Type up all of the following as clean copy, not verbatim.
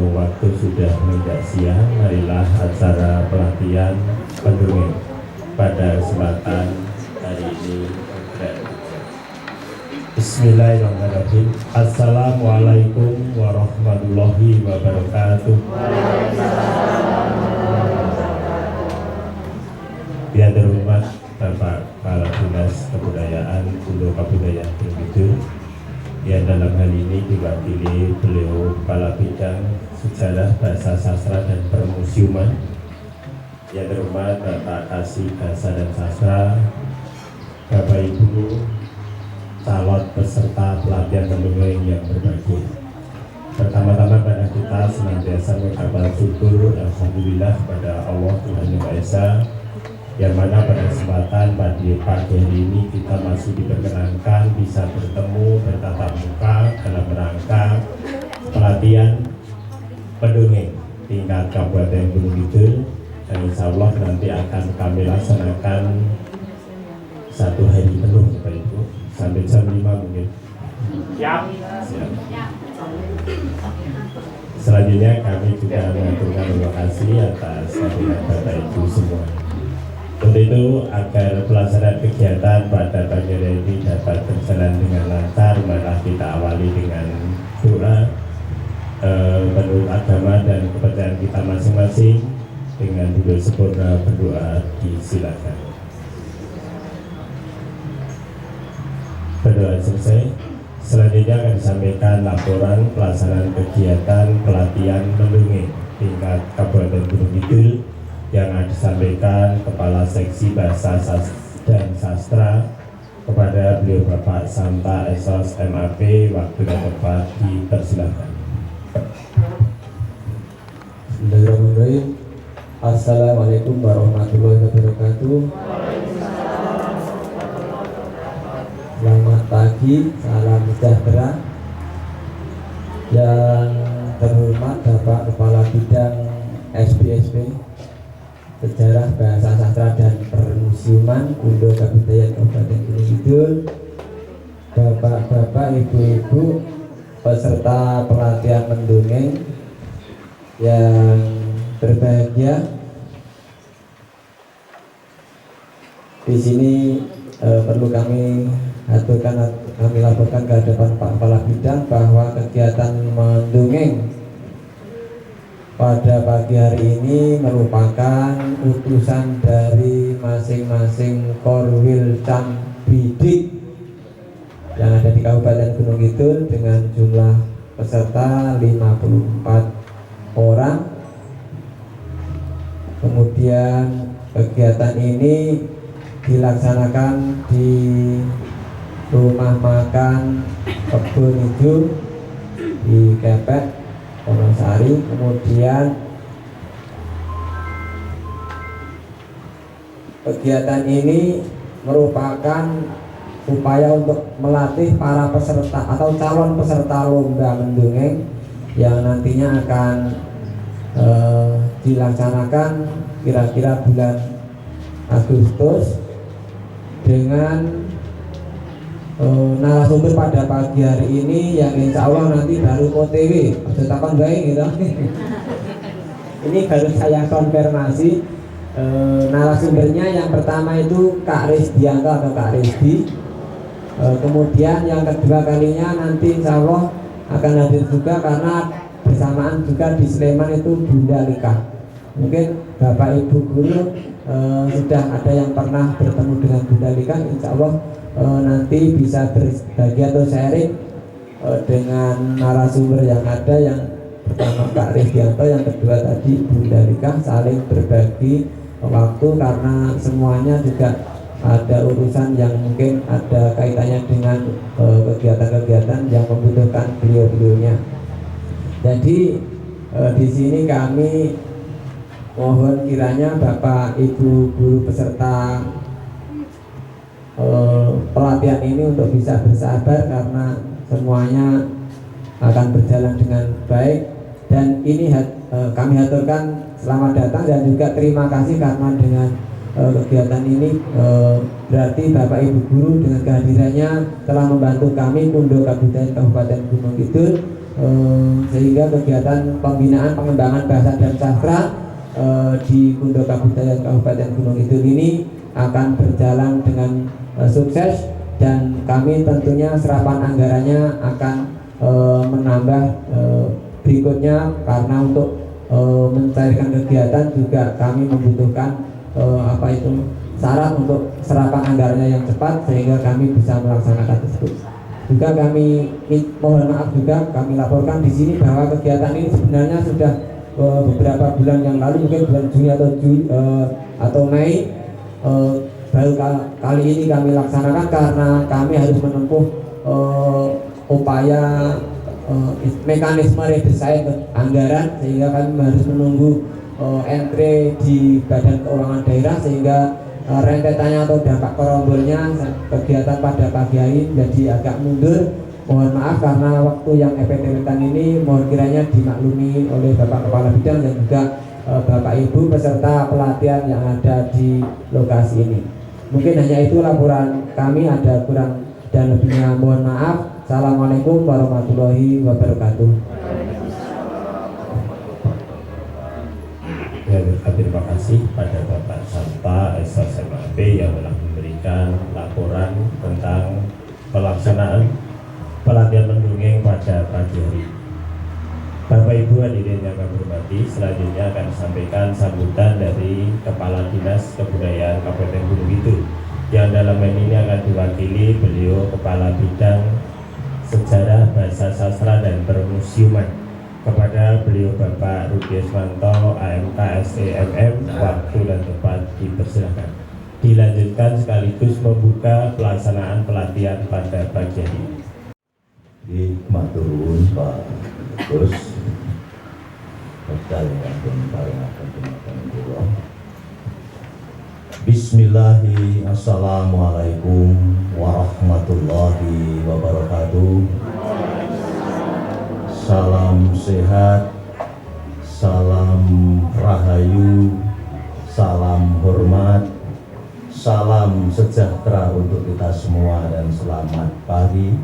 berhubung waktu sudah menginjak siang, marilah acara pelatihan pendongeng pada kesempatan hari ini. Bismillahirrahmanirrahim. Assalamualaikum warahmatullahi wabarakatuh. Yang terhormat Bapak Kepala Dinas Kebudayaan Gunung Kabudayaan Gunung Kidul, yang dalam hal ini diwakili beliau Kepala Bidang Sejarah, Bahasa Sastra dan Permusiuman. Yang terhormat Bapak Kasih Bahasa dan Sastra, Bapak Ibu calon peserta pelatihan pendongeng yang berbahagia. Pertama-tama pada kita senantiasa mengucapkan syukur alhamdulillah kepada Allah Tuhan Yang Maha Esa, yang mana pada kesempatan pada pagi hari ini kita masih diperkenankan bisa bertemu bertatap muka dalam rangka pelatihan pendongeng tingkat Kabupaten Gunung Kidul, dan insya Allah nanti akan kami laksanakan 1 hari penuh Bapak Ibu, sampai jam 5 mungkin. Siap. Selanjutnya kami juga mengaturkan terima kasih atas kehadiran Bapak Ibu semua. Untuk itu, agar pelaksanaan kegiatan pada pagi hari ini dapat berjalan dengan lancar, maka kita awali dengan doa menurut agama dan kepercayaan kita masing-masing. Dengan dulu sempurna berdoa, disilakan. Berdoa selesai. Selanjutnya akan disampaikan laporan pelaksanaan kegiatan pelatihan pendongeng tingkat Kabupaten Gunung Kidul yang akan disampaikan Kepala Seksi Bahasa dan Sastra kepada beliau Bapak Santa Esos MAP. Waktu dan tempat dipersilakan. Bismillahirrahmanirrahim. Assalamualaikum warahmatullahi wabarakatuh. Selamat pagi, salam sejahtera. Yang terhormat Bapak Kepala Bidang SBSP Sejarah, Bahasa Sastra dan Permusiuman Gunung Kabudayaan Kabupaten Gunung Kidul, Bapak-bapak, ibu-ibu peserta pelatihan pendongeng yang berbahagia. Di sini perlu kami laporkan ke hadapan Pak Kepala Bidang bahwa kegiatan mendongeng pada pagi hari ini merupakan utusan dari masing-masing Korwil Cam Bidik yang ada di Kabupaten Gunung Kidul dengan jumlah peserta 54 orang. Kemudian kegiatan ini dilaksanakan di rumah makan Kebun Hijau di Kepek, Wonosari. Kemudian kegiatan ini merupakan upaya untuk melatih para peserta atau calon peserta lomba mendongeng yang nantinya akan dilaksanakan kira-kira bulan Agustus dengan narasumber pada pagi hari ini yang insya Allah nanti baru OTW takon baik gitu. Ini baru saya konfirmasi narasumbernya. Yang pertama itu Kak Rizdianto atau Kak Rizdi. Kemudian yang kedua kalinya nanti insya Allah akan hadir juga karena bersamaan juga di Sleman itu Bunda Lika. Mungkin Bapak Ibu guru sudah ada yang pernah bertemu dengan Bunda Lika, insya Allah nanti bisa berbagi atau sharing dengan narasumber yang ada, yang pertama Kak Rizdianto, yang kedua tadi Bunda Lika, saling berbagi waktu karena semuanya juga ada urusan yang mungkin ada kaitannya dengan kegiatan-kegiatan yang membutuhkan beliau-beliaunya. Jadi di sini kami mohon kiranya Bapak Ibu guru peserta pelatihan ini untuk bisa bersabar karena semuanya akan berjalan dengan baik. Dan ini kami haturkan selamat datang dan juga terima kasih karena dengan kegiatan ini berarti Bapak Ibu guru dengan kehadirannya telah membantu kami Kundo Kabudayaan Kabupaten Gunung Kidul sehingga kegiatan pembinaan pengembangan bahasa dan sastra di Kundo Kabudayaan Kabupaten Gunung Kidul ini akan berjalan dengan sukses, dan kami tentunya serapan anggarannya akan menambah berikutnya, karena untuk mencairkan kegiatan juga kami membutuhkan syarat untuk serapan anggarannya yang cepat sehingga kami bisa melaksanakan tersebut. Juga kami mohon maaf juga kami laporkan di sini bahwa kegiatan ini sebenarnya sudah beberapa bulan yang lalu, mungkin bulan Juni atau Mei, baru kali ini kami laksanakan karena kami harus menempuh upaya mekanisme redesign anggaran, sehingga kami harus menunggu entry di Badan Keuangan Daerah, sehingga rentetannya atau dampak kerombolnya kegiatan pada pagi hari jadi agak mundur. Mohon maaf karena waktu yang epek-epekan ini mohon kiranya dimaklumi oleh Bapak Kepala Bidang dan juga Bapak Ibu peserta pelatihan yang ada di lokasi ini. Mungkin hanya itu laporan kami, ada kurang dan lebihnya mohon maaf. Assalamualaikum warahmatullahi wabarakatuh. Terima kasih pada Bapak Santa SSMAP yang telah memberikan laporan tentang pelaksanaan pelatihan mendongeng pada pagi hari. Bapak Ibu hadirin yang kami hormati, selanjutnya akan disampaikan sambutan dari Kepala Dinas Kebudayaan Kabupaten Gunung Kidul, yang dalam hal ini akan diwakili beliau Kepala Bidang Sejarah, Bahasa Sastra dan Permusiuman. Kepada beliau Bapak Rudiesmanto AMK SEMM, waktu dan tempat dipersilakan. Dilanjutkan sekaligus membuka pelaksanaan pelatihan pada pagi hari. Di maturun Pak Gus, Bismillahi, assalamualaikum warahmatullahi wabarakatuh. Salam sehat, salam rahayu, salam hormat, salam sejahtera untuk kita semua dan selamat pagi.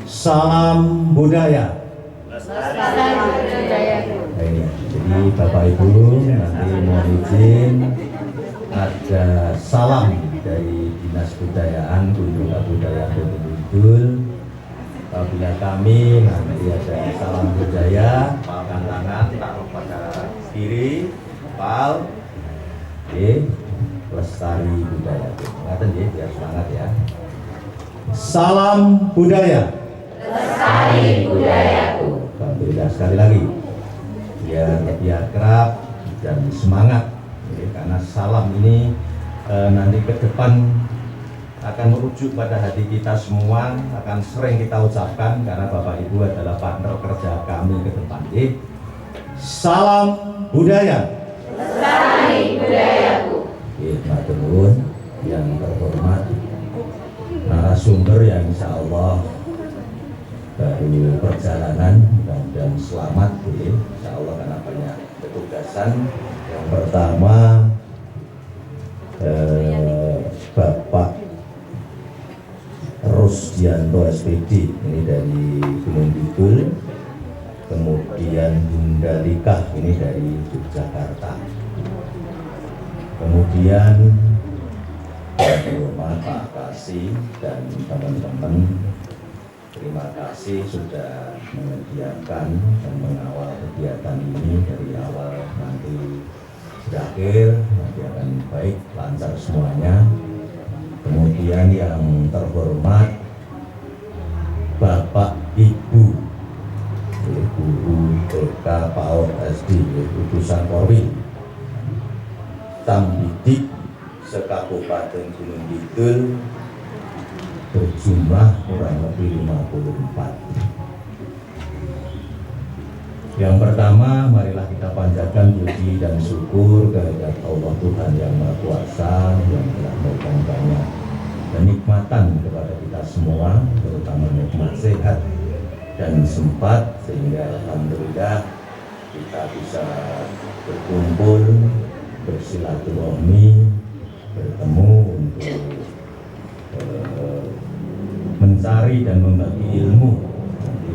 Salam budaya. Jadi Bapak Ibu nanti mohon izin ada salam dari Dinas Kebudayaan Gunung Kabudayaan Gunung Kidul. Apabila kami nanti ada salam budaya, palkan tangan, taruh pada kiri, pal, lestari budaya. Ingatkan ya, biar semangat ya. Salam budaya. Lestari budayaku. Alhamdulillah, sekali lagi, biar lebih akrab dan semangat. Karena salam ini nanti ke depan akan merujuk pada hati kita semua, akan sering kita ucapkan karena Bapak Ibu adalah partner kerja kami ke depan. Salam budaya. Lestari budayaku. Matur yang terhormat narasumber yang insya Allah baru perjalanan dan selamat, insya Allah karena banyak petugasan. Yang pertama Bapak Rusdianto SPD, ini dari Gunung Kidul. Kemudian Bunda Likah, ini dari Yogyakarta. Kemudian Pak Kasih dan teman-teman, terima kasih sudah menyediakan dan mengawal kegiatan ini dari awal nanti berakhir, nanti akan baik, lancar semuanya. Kemudian yang terhormat Bapak Ibu Guru TK PAUD SD Utusan Korwil Tambidik sekabupaten Gunung Kidul berjumlah kurang lebih 54. Yang pertama, marilah kita panjatkan puji dan syukur kehadirat Allah Tuhan yang Maha Kuasa yang telah memberikan banyak kenikmatan kepada kita semua, terutama nikmat sehat dan sempat, sehingga alhamdulillah kita bisa berkumpul, bersilaturahmi, bertemu untuk mencari dan membagi ilmu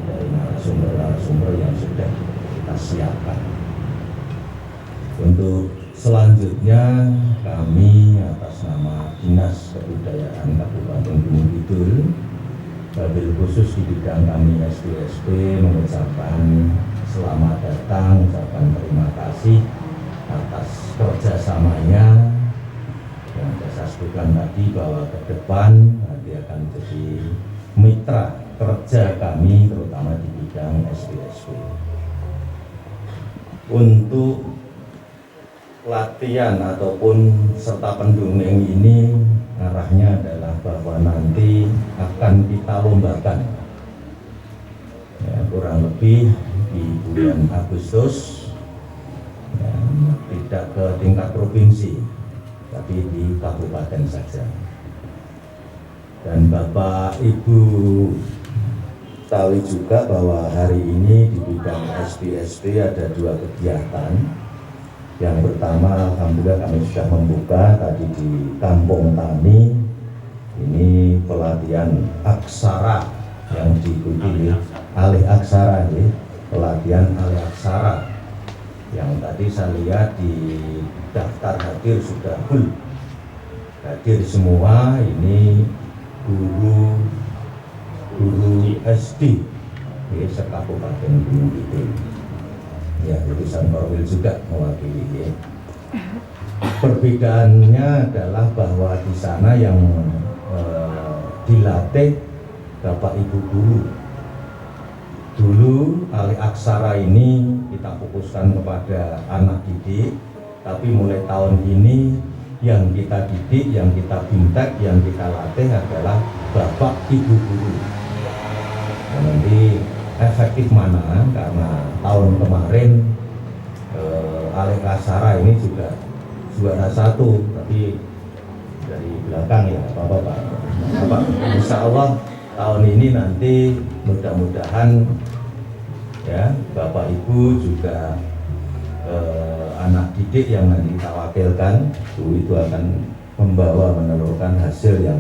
dari narasumber narasumber-narasumber yang sudah kita siapkan. Untuk selanjutnya kami atas nama Dinas Kebudayaan Kabupaten Gunung Kidul, wabil khusus di bidang kami SPSP mengucapkan selamat datang, ucapan terima kasih atas kerjasamanya yang saya sebutkan tadi, bahwa ke depan nanti akan jadi mitra kerja kami terutama di bidang SPSP. Untuk latihan ataupun serta pendongeng ini arahnya adalah bahwa nanti akan kita lombakan ya, kurang lebih di bulan Agustus ya, tidak ke tingkat provinsi tapi di kabupaten saja. Dan Bapak Ibu tahu juga bahwa hari ini di bidang SPSP ada 2 kegiatan. Yang pertama, alhamdulillah kami sudah membuka tadi di Kampung Tani, ini pelatihan aksara yang diikuti alih aksara, ya. Pelatihan alih aksara yang tadi saya lihat di daftar hadir sudah full, hadir semua. Ini guru SD di sekabupaten Gunung Kidul. Ya, lulusan Korwil juga mewakili. Ya. Perbedaannya adalah bahwa di sana yang dilatih Bapak Ibu guru. Dulu alih aksara ini kita fokuskan kepada anak didik, tapi mulai tahun ini yang kita didik, yang kita bintek, yang kita latih adalah Bapak Ibu guru. Dan nanti efektif mana, karena tahun kemarin alih aksara ini juga juara 1, tapi dari belakang ya Bapak. Insya Allah tahun ini nanti mudah-mudahan ya Bapak Ibu juga anak didik yang nanti kita wakilkan itu akan menelurkan hasil yang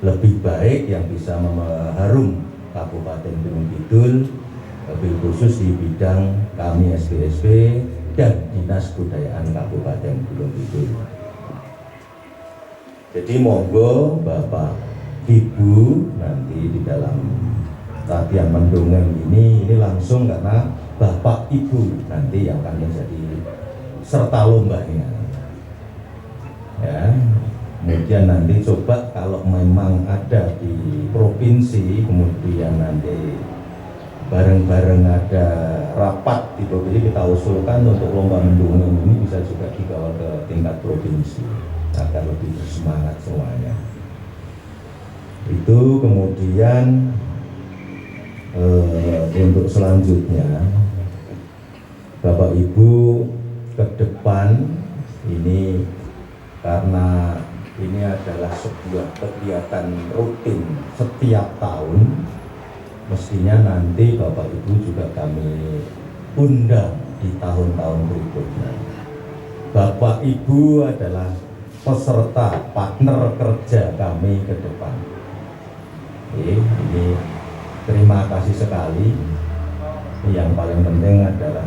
lebih baik yang bisa mengharum Kabupaten Gunung Kidul, lebih khusus di bidang kami SPSP dan Dinas Kebudayaan Kabupaten Gunung Kidul. Jadi monggo Bapak Ibu nanti di dalam latihan mendongeng ini langsung, karena Bapak Ibu nanti yang akan menjadi serta lombanya. Ya. Kemudian nanti coba kalau memang ada di provinsi, kemudian nanti bareng-bareng ada rapat di provinsi, kita usulkan untuk lomba mendongeng ini bisa juga dibawa ke tingkat provinsi agar lebih bersemangat semuanya. Itu kemudian untuk selanjutnya Bapak Ibu ke depan ini, karena ini adalah sebuah kegiatan rutin setiap tahun, mestinya nanti Bapak Ibu juga kami undang di tahun-tahun berikutnya. Bapak Ibu adalah peserta partner kerja kami ke depan. Ini terima kasih sekali. Yang paling penting adalah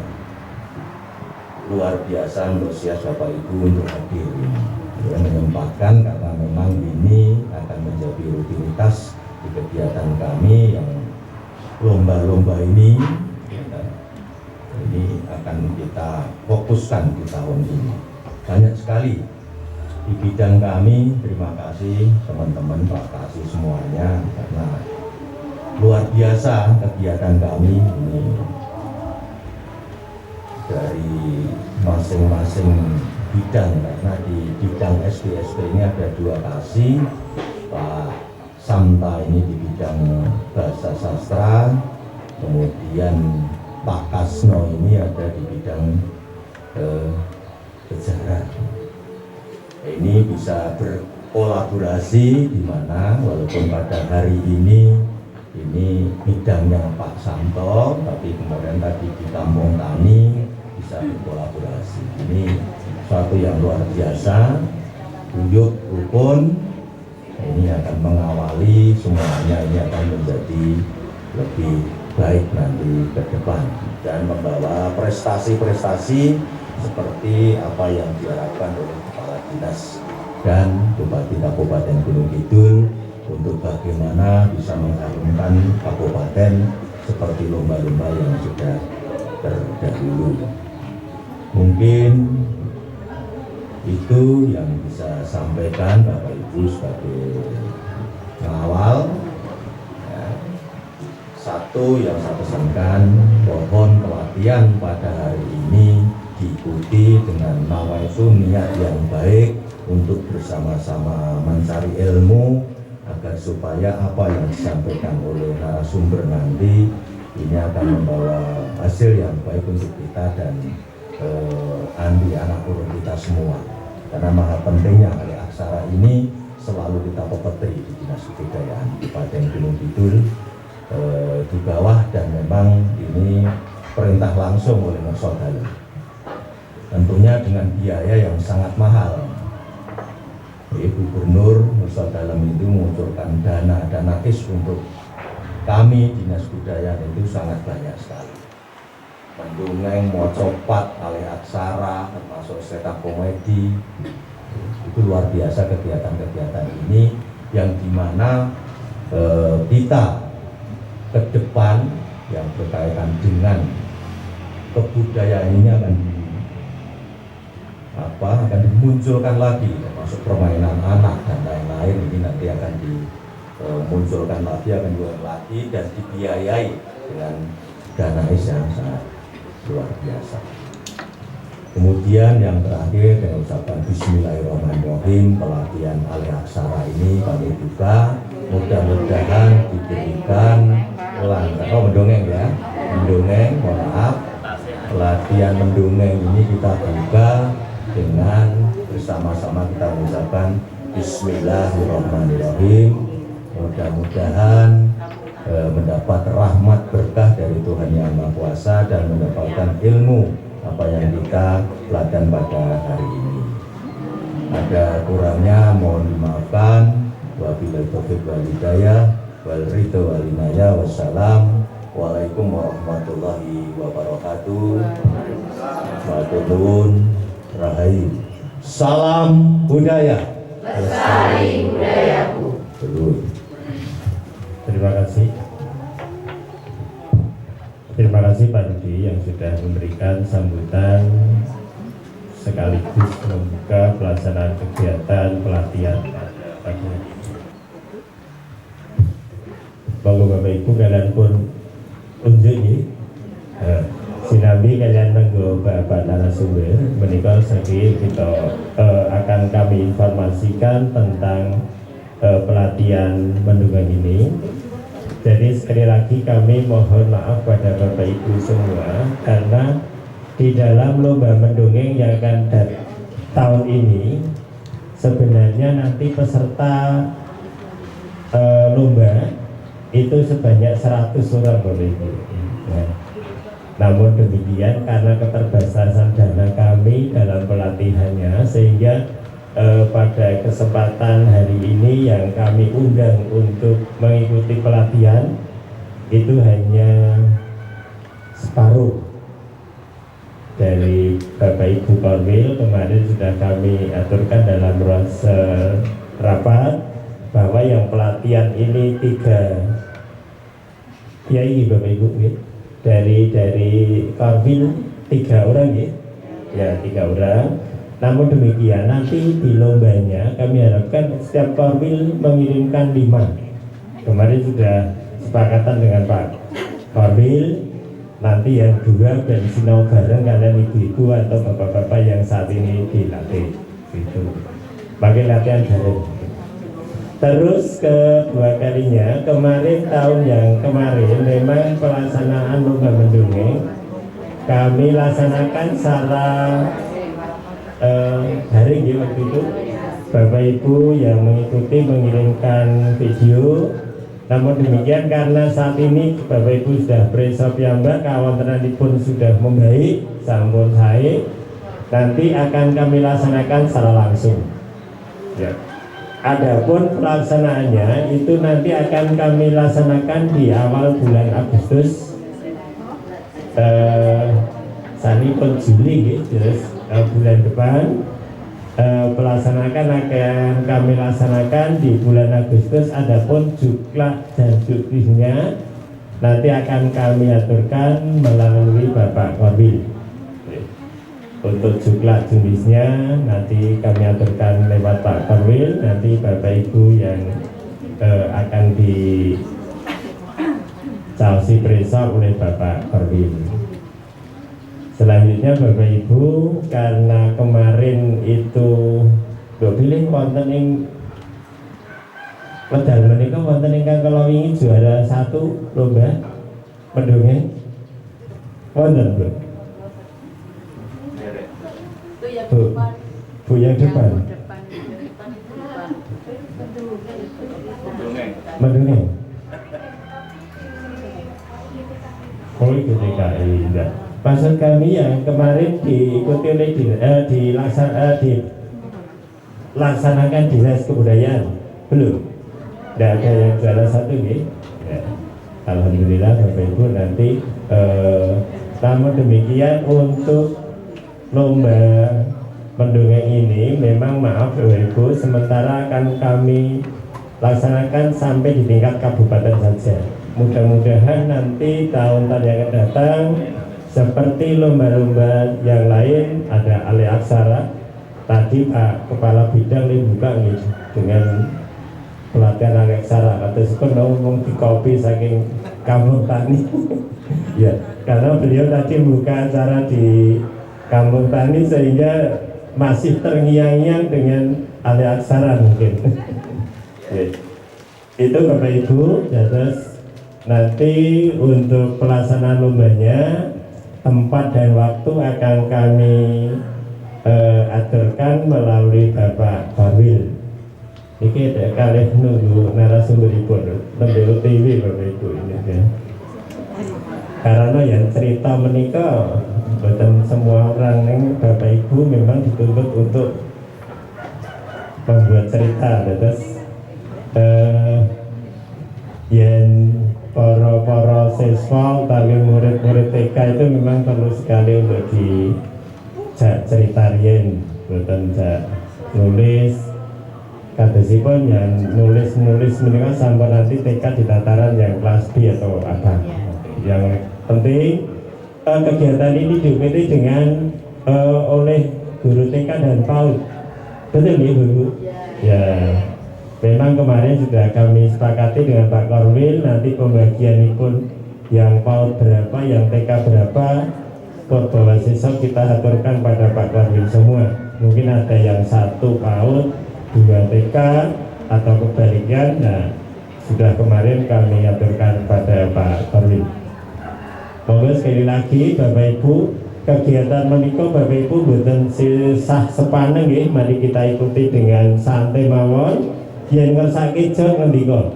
luar biasa antusias Bapak Ibu untuk hadir yang menyempatkan, karena memang ini akan menjadi rutinitas di kegiatan kami yang lomba-lomba ini akan kita fokuskan di tahun ini. Banyak sekali di bidang kami. Terima kasih teman-teman, Pak kasih semuanya, karena luar biasa kegiatan kami ini dari masing-masing bidang, karena di bidang SPSP ini ada 2 kasih. Pak Samta ini di bidang bahasa sastra, kemudian Pak Kasno ini ada di bidang sejarah. Ini bisa berkolaborasi, di mana walaupun pada hari ini bidangnya Pak Santo, tapi kemudian tadi di Kampung Tani bisa berkolaborasi. Ini suatu yang luar biasa, guyup rukun. Ini akan mengawali semuanya, ini akan menjadi lebih baik nanti ke depan dan membawa prestasi-prestasi seperti apa yang diharapkan oleh Kepala Dinas dan Bupati Kabupaten Gunung Kidul untuk bagaimana bisa mengharumkan kabupaten seperti lomba-lomba yang sudah terdahulu. Mungkin itu yang bisa sampaikan Bapak Ibu sebagai pengawal. Satu yang saya pesankan, mohon pelatihan pada hari ini diikuti dengan nawaitu niat yang baik untuk bersama-sama mencari ilmu agar supaya apa yang disampaikan oleh narasumber nanti ini akan membawa hasil yang baik untuk kita dan anak urus kita semua. Karena maha pentingnya hari aksara ini selalu kita pepetri di Dinas Kebudayaan Kabupaten Gunung Kidul di bawah, dan memang ini perintah langsung oleh Nusa Dalam. Tentunya dengan biaya yang sangat mahal. Gubernur Nusa Dalam itu mengucurkan dana KIS untuk kami Dinas Kebudayaan itu sangat banyak sekali. Mendongeng, mocopat, alih aksara, termasuk stand up komedi, itu luar biasa kegiatan-kegiatan ini yang dimana kita ke depan yang berkaitan dengan kebudayaan ini akan dimunculkan lagi, termasuk permainan anak dan lain-lain ini nanti akan dimunculkan lagi, akan diulang lagi dan dibiayai dengan dana yang sangat luar biasa. Kemudian yang terakhir dengan ucapan Bismillahirrahmanirrahim, pelatihan alih aksara ini kami buka, mudah-mudahan diberikan mendongeng ya, mendongeng, mohon maaf, pelatihan mendongeng ini kita buka dengan bersama-sama kita mengucapkan Bismillahirrahmanirrahim, mudah-mudahan mendapat rahmat berkah dari Tuhan Yang Maha Kuasa dan mendapatkan ilmu apa yang kita pelajari pada hari ini. Ada kurangnya mohon dimaafkan. Wabillahi taufiq wal hidayah wal ridho wal inayah. Wassalamualaikum warahmatullahi wabarakatuh. Matur rahayu. Salam budaya. Lestari budayaku. Terima kasih. Terima kasih Pak Rudi yang sudah memberikan sambutan sekaligus membuka pelaksanaan kegiatan pelatihan pagi ini. Bapak Ibu kalian pun unjuk ini. Sinambi kalian nunggu Bapak narasumber menikah segi kita akan kami informasikan tentang pelatihan mendongeng ini. Jadi sekali lagi kami mohon maaf pada Bapak Ibu semua karena di dalam lomba mendongeng yang akan tahun ini sebenarnya nanti peserta lomba itu sebanyak 100 orang Bapak Ibu. Ya. Namun demikian karena keterbatasan dana kami dalam pelatihannya sehingga pada kesempatan hari ini yang kami undang untuk mengikuti pelatihan itu hanya separuh dari Bapak Ibu Korwil. Kemarin sudah kami aturkan dalam rapat bahwa yang pelatihan ini 3 kiai Bapak Ibu dari Korwil 3 orang ya 3 orang. Namun demikian nanti di lombanya kami harapkan setiap Korwil mengirimkan 5. Kemarin sudah sepakatan dengan Pak Korwil, nanti yang 2 dan sinau bareng kalian ibu-ibu atau bapak-bapak yang saat ini dilatih gitu. Pakai latihan bareng. Terus kedua kalinya kemarin tahun yang kemarin memang pelaksanaan lomba mendongeng kami laksanakan secara daring ya waktu itu. Bapak Ibu yang mengikuti mengirimkan video. Namun demikian karena saat ini Bapak Ibu sudah presop yang mbak kawantenanipun sudah membaik sampun saya nanti akan kami laksanakan secara langsung ya. Adapun pelaksanaannya itu nanti akan kami laksanakan di awal bulan Agustus, sani pun Juli, terus bulan depan pelaksanakan akan kami laksanakan di bulan Agustus. Adapun juklak dan juklisnya nanti akan kami aturkan melalui Bapak Korwil. Untuk juklak jenisnya nanti kami aturkan lewat Pak Korwil, nanti Bapak Ibu yang akan dicaosi periksa oleh Bapak Korwil. Selanjutnya Bapak Ibu, karena kemarin itu pilih wonten ing medal menika wonten ingkang kala wingi juara 1 lomba mendongeng wonten Bu. Bu yang depan. Mendongeng. Oh itu DKI. Enggak. Maksud kami yang kemarin diikuti oleh dilaksanakan Dinas Kebudayaan belum? Tidak ada yang juara 1 nih. Ya. Alhamdulillah Bapak Ibu nanti. Namun demikian untuk lomba mendongeng ini memang maaf Bapak Ibu, sementara akan kami laksanakan sampai di tingkat kabupaten saja. Mudah-mudahan nanti tahun-tahun yang akan datang seperti lomba-lomba yang lain ada alih aksara. Tadi Pak Kepala Bidang ini buka nih dengan pelatihan alih aksara. Kata sekolah ngomong di kopi saking Kampung Tani. Ya, karena beliau tadi buka acara di Kampung Tani sehingga masih terngiang-ngiang dengan alih aksara mungkin. Ya. Itu Bapak Ibu, terus nanti untuk pelaksanaan lombanya tempat dan waktu akan kami aturkan melalui Bapak Korwil. Ini ada kali nunggu narasumber ibu nembel TV Bapak Ibu ini ya. Karena yang cerita menikah bukan semua orang yang Bapak Ibu memang dituntut untuk membuat cerita. Terus yang para siswa tapi murid-murid TK itu memang perlu sekali untuk diceritakan, bukan nulis. Kadesipun yang nulis menikah sampai nanti TK di tataran yang kelas B atau apa. Yang penting kegiatan ini diikuti dengan oleh guru TK dan PAUD. Betul ya Bu? Ya. Memang kemarin sudah kami sepakati dengan Pak Korwil, nanti pembagian pun yang PAUD berapa, yang TK berapa, bahwa siswa kita aturkan pada Pak Korwil semua. Mungkin ada yang 1 PAUD, 2 TK, atau kebalikan. Nah, sudah kemarin kami aturkan pada Pak Korwil. Monggo sekali lagi Bapak Ibu, kegiatan menikah Bapak Ibu bukan sah sepaneng ya, mari kita ikuti dengan santai mawon. Yang ngersake jok ngendika.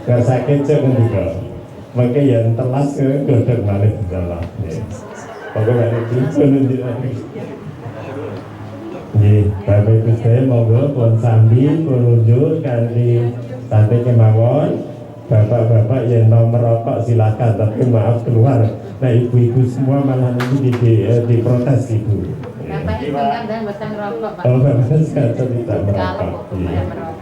Ngersake jok ngendika. Maka yang telas godhog malih insyaallah. Pokoke mari dipun lagi. Nggih, Bapak Ibu sedaya monggo pun sambil menuju kanthi santai kemawon. Bapak-bapak yang mau merokok silakan, tapi maaf keluar. Nah ibu-ibu semua malah ini diprotes Ibu. Bapak itu kan dan batang rokok Pak. Oh, Bapak sekarang tidak merokok. Saya merokok.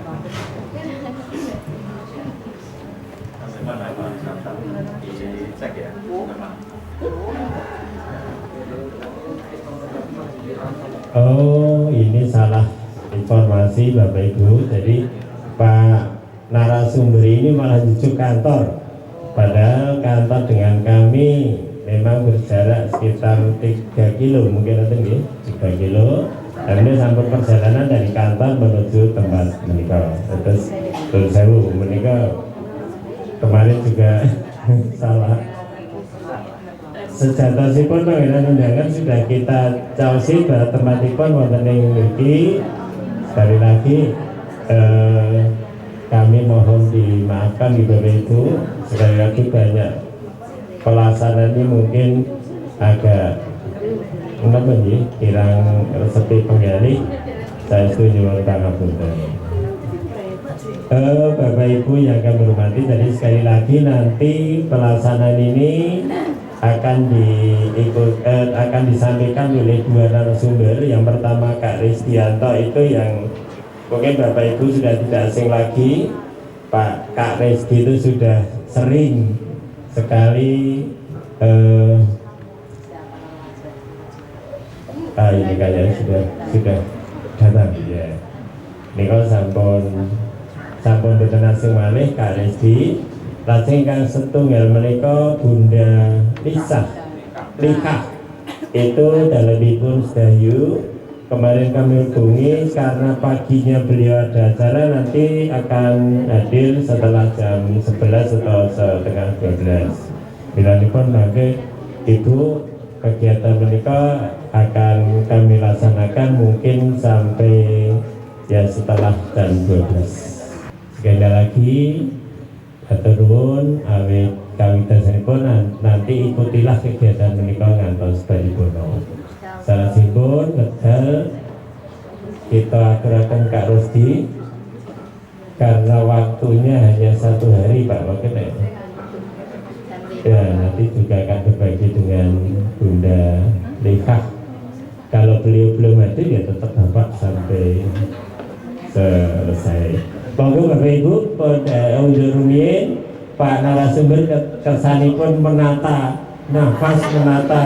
Oh, ini salah informasi Bapak Ibu. Jadi Pak narasumber ini malah jujuk kantor. Padahal kantor dengan kami memang berjarak sekitar 3 kilo mungkin nanti ya, 3 kilo. Dan ini sampai perjalanan dari kantor menuju tempat menikah. Terus sewu menikah kemarin juga salah. Sejatosipun panggilan undangan sudah kita caosi bahwa tempatipun wonten ing mriki. Sekali lagi kami mohon dimaafkan Bapak Ibu. Sekali lagi banyak pelaksanaannya mungkin agak kurang sepi penggali. Saya nyuwun pangapunten. Bapak Ibu yang kami hormati, jadi sekali lagi nanti pelaksanaan ini akan disampaikan oleh dua narasumber. Yang pertama Kak Ristianto, itu yang mungkin Bapak Ibu sudah tidak asing lagi. Kak Rizky itu sudah sering sekali ini kayaknya sudah datang ya. Ini kalau sampun boten asing malih Kak Rizky. Lajeng kang setunggal menika Bunda Lika itu dalebipun sedayu. Kemarin kami hubungi karena paginya beliau ada acara, nanti akan hadir setelah jam 11 atau setengah 12. Bilanipun mangke Ibu, kegiatan menika akan kami laksanakan mungkin sampai ya setelah jam 12. Sekali lagi hatur nuwun awit kawitanipun nanti ikutilah kegiatan menika ngantos paripurna. Salajengipun wekdal kita aturaken Kak Rusdi karena waktunya hanya 1 hari Pak Wakil ya, nanti juga akan berbagi dengan Bunda Lika. Kalau beliau belum hadir ya tetap Bapak sampai selesai. Monggo Bapak Ibu, undur rumiyin Pak narasumber kesanipun menata nafas, menata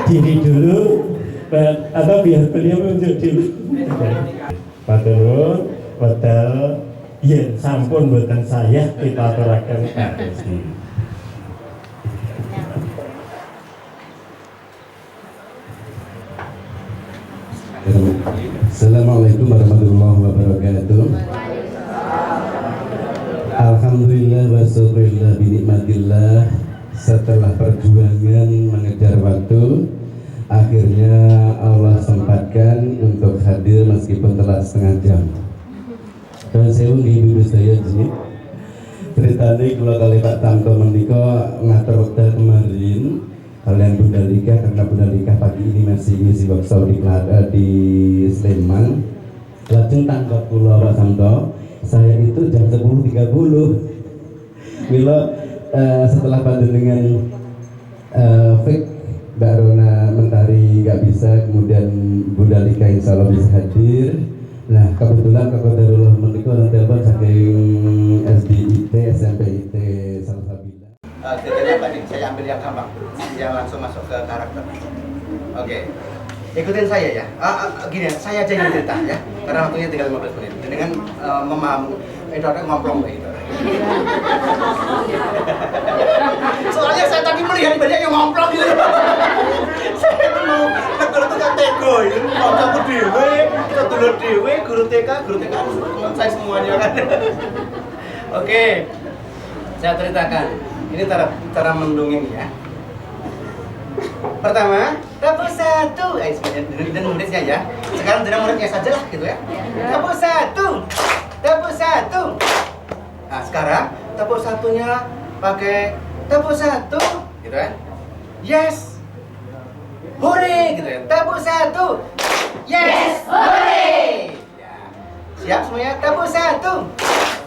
diri dulu, atau biar beliau undur dulu. Matur nuwun, wedal yen sampun boten saya kita aturaken Kak Rizky. Assalamualaikum warahmatullahi wabarakatuh. Alhamdulillah wa syukurillah binikmatillah. Setelah perjuangan mengejar waktu, akhirnya Allah sempatkan untuk hadir meskipun telah setengah jam. Dan saya unggih dulu saya sini. Ceritanya kalau kali Pak Tamko menika ngatur wekdal kemarin kalian Bunda Lika, karena Bunda Lika pagi ini masih ngisi workshop di Sleman. Lajeng tangkap kula Pak Tamko, saya itu jam 10.30. Mila setelah panjenengan fake Mbak Rona Mentari nggak bisa, kemudian Bunda Lika insya Allah bisa hadir. Nah kebetulan Qadarullah menika orang telepon saking SDIT, SMPIT Salsabila. Ceritanya Pak Dik, saya ambil yang gampang, yang langsung masuk ke karakter. Oke, ikutin saya ya. Gini, saya aja yang cerita ya, karena waktunya tinggal 15 menit. Dengan memahami, itu ada ngomplong itu. Soalnya saya tadi melihat banyak yang ngomplong gitu. Saya itu mau tegur itu kan tego itu, mau aku dewe, kita dulur dewe, guru TK teman saya semuanya kan. Oke, saya ceritakan. Ini cara mendongeng ya. Pertama, dapur 1. Dan muridnya ya. Sekarang dengan muridnya saja lah gitu ya. Dapur 1. Nah sekarang dapur 1-nya pakai dapur 1 gitu kan. Yes. Hore gitu ya. Dapur 1. Yes. Hore. Ya. Siap semuanya? Dapur 1.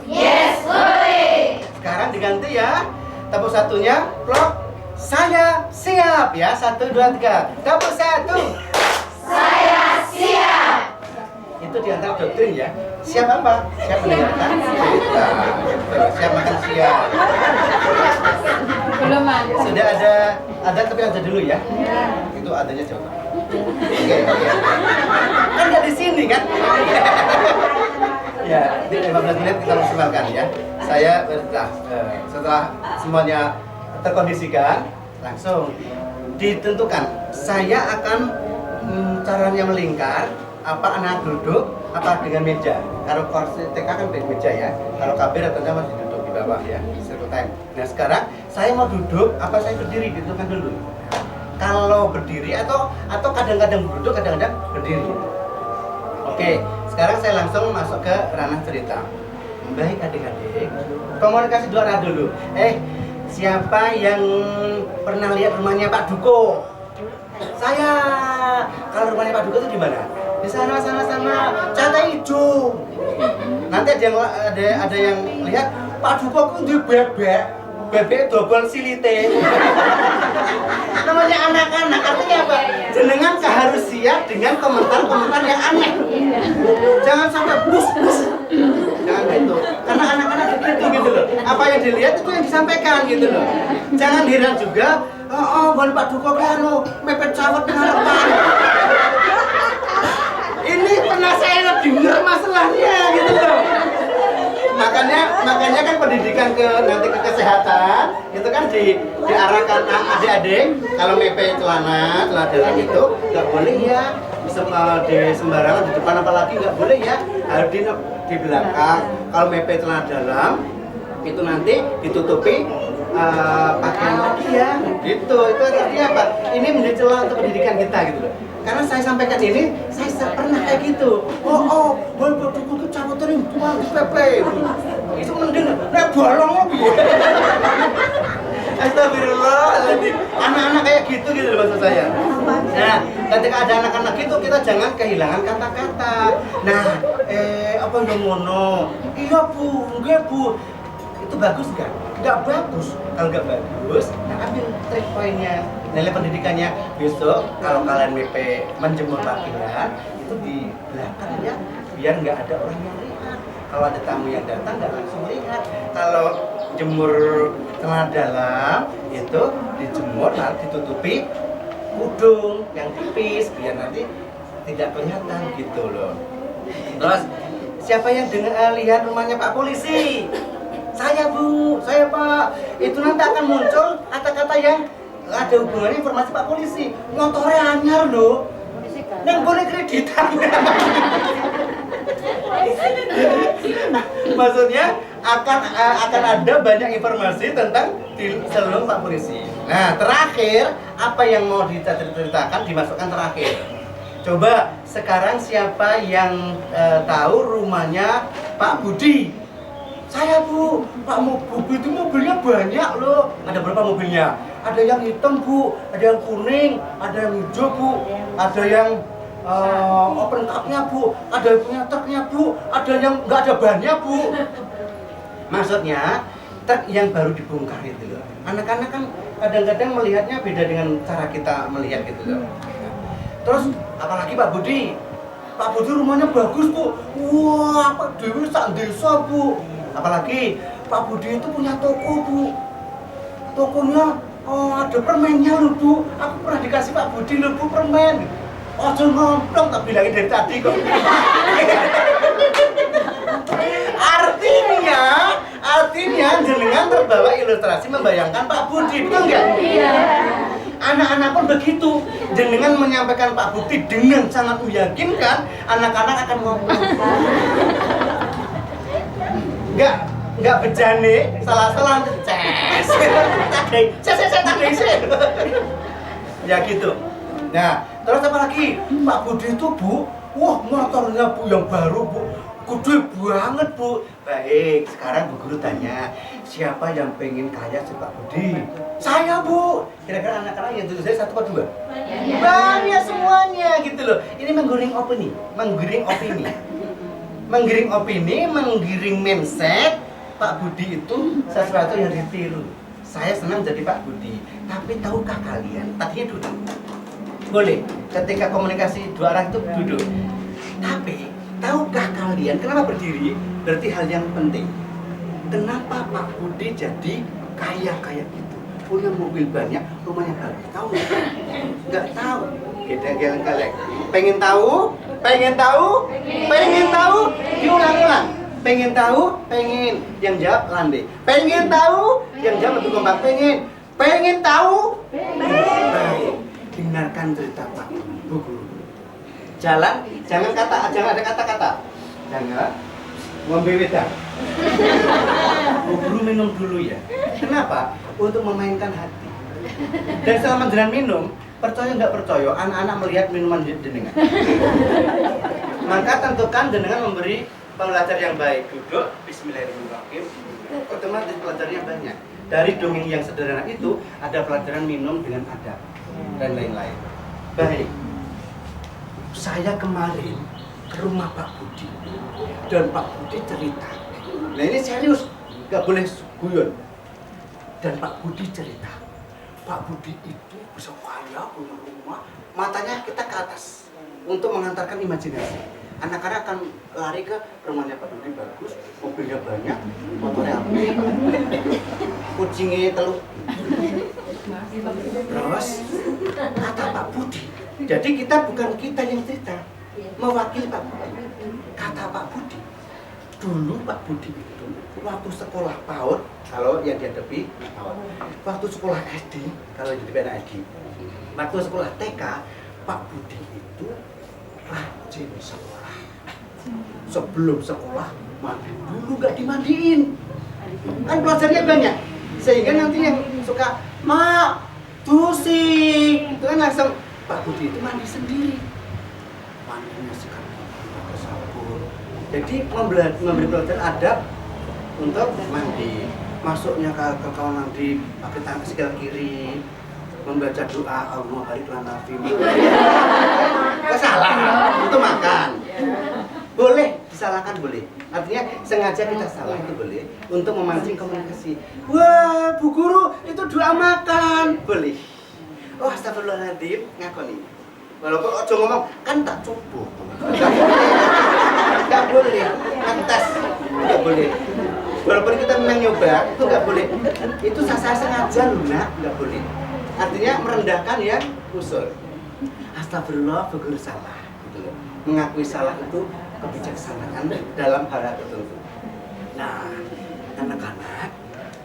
Yes. Hore. Sekarang diganti ya. Dapur 1-nya plok. Saya siap ya. 1, 2, 3. Dapur 1. Saya siap. Itu diantara doktrin ya. Siap apa? Siap mendengarkan cerita. Siap makan siang. Belum ada. Sudah ada tapi ada dulu ya. Itu adanya jauh. Oke. Kan nggak di sini kan? Ya, di 15 menit kita maksimalkan ya. Saya setelah semuanya terkondisikan, langsung ditentukan. Saya akan caranya melingkar, apa anak duduk, apa dengan meja. Kalau kursi TK kan dengan meja ya. Kalau KB rata-rata masih duduk di bawah ya, circle time. Nah sekarang saya mau duduk, apa saya berdiri, ditentukan dulu. Kalau berdiri atau kadang-kadang duduk, kadang-kadang berdiri. Oke, sekarang saya langsung masuk ke ranah cerita. Baik adik-adik, komunikasi dua arah dulu. Siapa yang pernah lihat rumahnya Pak Duko? Saya. Kalau rumahnya Pak Duko itu di mana? Di sana sama catnya hijau. Nanti ada yang lihat Pak Duko ku di bebek double silite. Namanya anak-anak, artinya apa? Jenengan harus siap dengan komentar-komentar yang aneh. Jangan sampai bus. Jangan gitu. Karena anak-anak begitu gitu loh. Apa yang dilihat itu yang disampaikan gitu loh. Jangan heran juga, boleh Pak Duko kan mepet cawat dengan apa? Ini pernah saya dengar masalahnya gitu loh. Makanya kan pendidikan nanti ke kesehatan itu kan diarahkan adik-adik kalau mepe celana dalam itu nggak boleh ya di sembarangan di depan, apalagi nggak boleh ya harus di belakang. Kalau mepe celana dalam itu nanti ditutupi pakaian lagi ya gitu. Itu artinya apa? Ini menjadi celah untuk pendidikan kita gitu loh. Karena saya sampaikan ini, saya pernah kayak gitu. Boleh berdukung ke cabutan yang tua di PP. Itu mending, bolong lagi. Astagfirullahaladzim. Anak-anak kayak gitu loh maksud saya. Nah, ketika ada anak-anak gitu, kita jangan kehilangan kata-kata. Nah, apa yang ngono? Iya bu, enggak bu. Itu bagus nggak? Nggak bagus. Kalau nggak bagus, nah ambil trik poinnya, nilai pendidikannya. Besok kalau kalian WP menjemur pakaian itu di belakang ya, biar nggak ada orang yang lihat. Kalau ada tamu yang datang nggak langsung lihat. Kalau jemur celana dalam itu dijemur, nanti ditutupi udung yang tipis biar nanti tidak kelihatan gitu loh. Terus siapa yang lihat rumahnya Pak Polisi? Saya bu, saya pak. Itu nanti akan muncul kata-kata yang ada hubungannya informasi Pak Polisi. Motornya anyar loh. Yang boleh kreditan. Maksudnya akan ada banyak informasi tentang di seluruh Pak Polisi. Nah terakhir apa yang mau diceritakan dimasukkan terakhir. Coba sekarang siapa yang tahu rumahnya Pak Budi? Saya bu, Pak Budi itu mobilnya banyak loh. Ada berapa mobilnya? Ada yang hitam bu, ada yang kuning, ada yang hijau bu, ada yang open cupnya bu, ada yang punya truknya bu, ada yang nggak ada bannya bu. Maksudnya truk yang baru dibongkar itu loh. Anak-anak kan kadang-kadang melihatnya beda dengan cara kita melihat gitu loh. Terus apalagi Pak Budi rumahnya bagus bu. Wah, Pak Dewi sak desa bu. Apalagi Pak Budi itu punya toko bu. Tokonya ada permennya loh bu. Aku pernah dikasih Pak Budi loh bu permen. Ojo ngomong tak bilangin dari tadi kok. Artinya jenengan terbawa ilustrasi membayangkan Pak Budi, betul nggak? Iya. Anak-anak pun begitu. Jenengan menyampaikan Pak Budi dengan sangat meyakinkan, anak-anak akan ngomong. Enggak bejane, salah-salah ces. Ya gitu. Nah, terus apa lagi? Pak Budi itu bu, wah motornya bu yang baru bu, gede banget bu. Baik, sekarang Bu Guru tanya, siapa yang pengen kaya si Pak Budi? Saya bu. Kira-kira anak-anak yang tulis saya 1 atau 2? Banyak semuanya gitu loh. Ini menggiring opini, menggiring mindset. Pak Budi itu sesuatu yang ditiru. Saya senang jadi Pak Budi. Tapi tahukah kalian? Tadinya duduk. Boleh. Ketika komunikasi dua arah itu duduk. Tapi tahukah kalian kenapa berdiri? Berarti hal yang penting. Kenapa Pak Budi jadi kaya kayak gitu? Punya mobil banyak, rumahnya bagus. Tahu nggak? Nggak tahu. Kita kalian. Pengen tahu? Diulang-ulang. Pengen tahu? Pengen. Yang jawab landai. Pengen tahu? Yang jawab lebih kompak. Pengen tahu? Baik. Dengarkan cerita Pak Bu Guru. Jangan ada kata-kata. Jangan membewetkan. Bu Guru minum dulu ya. Kenapa? Untuk memainkan hati. Dan selama jenengan minum, percaya nggak percaya, anak-anak melihat minuman jenengan. Maka tentukan jenengan memberi pembelajar yang baik. Duduk, bismillahirrahmanirrahim. Otomatis pelajarannya banyak. Dari dongeng yang sederhana itu ada pelajaran minum dengan adab dan lain-lain. Baik. saya kemarin ke rumah Pak Budi dan Pak Budi cerita. Nah ini serius, nggak boleh guyon. Dan Pak Budi cerita, Pak Budi itu bisa kaya, punya rumah, matanya kita ke atas untuk mengantarkan imajinasi. Anak-anak akan lari ke rumahnya Pak Budi bagus, mobilnya banyak, motornya api, kucingnya telur. Terus kata Pak Budi, jadi kita bukan kita yang cerita, mewakili Pak Budi. Kata Pak Budi, dulu Pak Budi itu waktu sekolah PAUD, kalau yang dihadapi PAUD, waktu sekolah SD, kalau yang dihadapi anak SD, waktu sekolah TK, Pak Budi itu rajin sekolah. Sebelum sekolah mandi dulu, nggak dimandiin, kan belajarnya banyak, sehingga nanti yang suka mak tusi itu kan langsung Pak Budi itu mandi sendiri, mandinya sekarang pakai sabun. Jadi memberi pelajaran adab untuk mandi, masuknya ke kamar mandi pakai tangan sebelah kiri, membaca doa Allahumma barik lana fi ma. Nggak salah, itu makan. Boleh disalahkan, boleh. Artinya sengaja kita salah itu boleh untuk memancing komunikasi. Wah, Bu Guru itu doa makan, boleh. Oh, astagfirullahaladzim, ngakoni. Walaupun ojo ngomong kan tak coba. Nggak boleh, ngetes, nggak boleh. Walaupun kita memang nyoba, itu nggak boleh. Itu saya sengaja loh, nak, nggak boleh. Artinya merendahkan yang usul. Astagfirullah, Bu Guru salah. Gitu loh. Mengakui salah itu kebijaksanaan dalam hal tertentu. Nah, anak-anak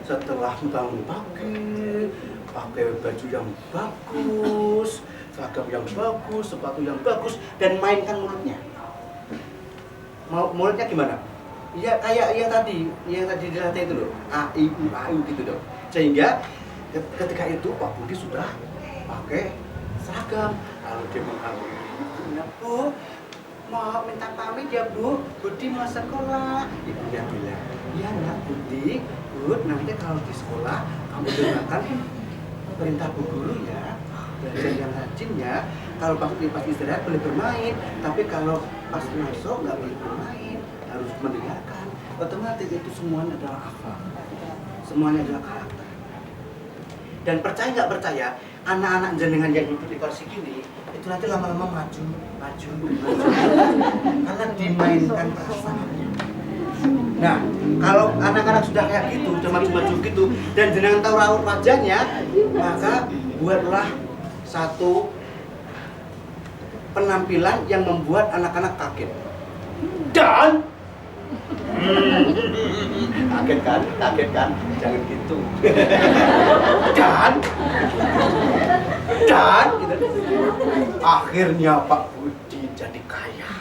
setelah bangun pagi, pakai baju yang bagus, seragam yang bagus, sepatu yang bagus, dan mainkan mulutnya. Mulutnya gimana? Ya kayak yang tadi dilatih itu loh, a i u gitu dong. Sehingga ketika itu Pak Budi sudah pakai seragam, lalu dia menghampiri ibunya, Bu, mau minta pamit ya Bu, Budi mau sekolah. Ibunya bilang, iya nak Budi, Bud, nanti kalau di sekolah kamu dengarkan perintah Bu Guru ya, belajar yang rajin ya. Kalau pas istirahat boleh bermain, tapi kalau pas masuk nggak boleh bermain, harus mendengarkan. Otomatis itu semuanya adalah akhlak, semuanya adalah karakter. Dan percaya nggak percaya, anak-anak jenengan yang duduk di kursi gini itu nanti lama-lama maju, karena dimainkan perasaannya. Nah, kalau anak-anak sudah kayak gitu, sudah maju-maju gitu, dan jenengan tahu raut wajahnya, maka buatlah satu penampilan yang membuat anak-anak kaget. Dan kaget kan, jangan gitu. Dan gitu. Akhirnya Pak Budi jadi kaya.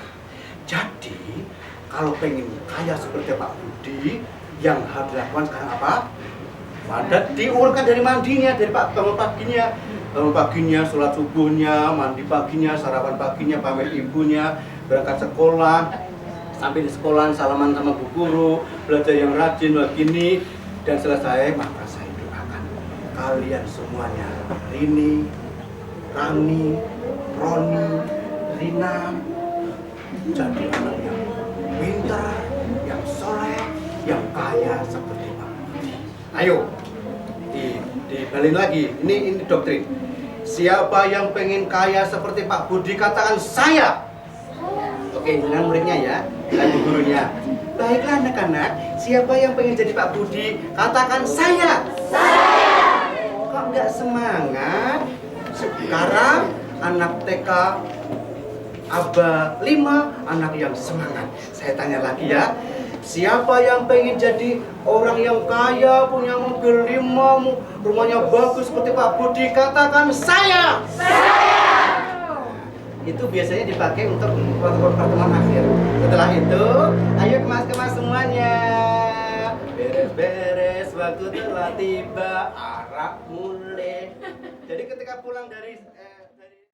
Jadi kalau pengen kaya seperti Pak Budi, yang harus dilakukan sekarang apa? Padat diurutkan dari mandinya, dari bangun paginya, sholat subuhnya, mandi paginya, sarapan paginya, pamit ibunya, berangkat sekolah, sampai di sekolah salaman sama Bu Guru, belajar yang rajin begini, dan selesai maka saya doakan kalian semuanya, Rini, Rani, Roni, Rina, jadi anak yang pintar, yang soleh, yang kaya seperti Pak Budi. Ayo, dibalik lagi. Ini doktrin. Siapa yang pengen kaya seperti Pak Budi, katakan saya. Oke, dengan muridnya ya, dengan gurunya. Baiklah anak-anak, siapa yang pengen jadi Pak Budi, katakan saya. Saya. Kok nggak semangat? Sekarang anak TK Aba 5, anak yang semangat. Saya tanya lagi ya. Siapa yang pengen jadi orang yang kaya, punya mobil 5, rumahnya bagus seperti Pak Budi, katakan saya. Saya. Itu biasanya dipakai untuk pertemuan akhir. Setelah itu, ayo kemas-kemas semuanya. Beres-beres, waktu telah tiba, arak mulai. Jadi ketika pulang dari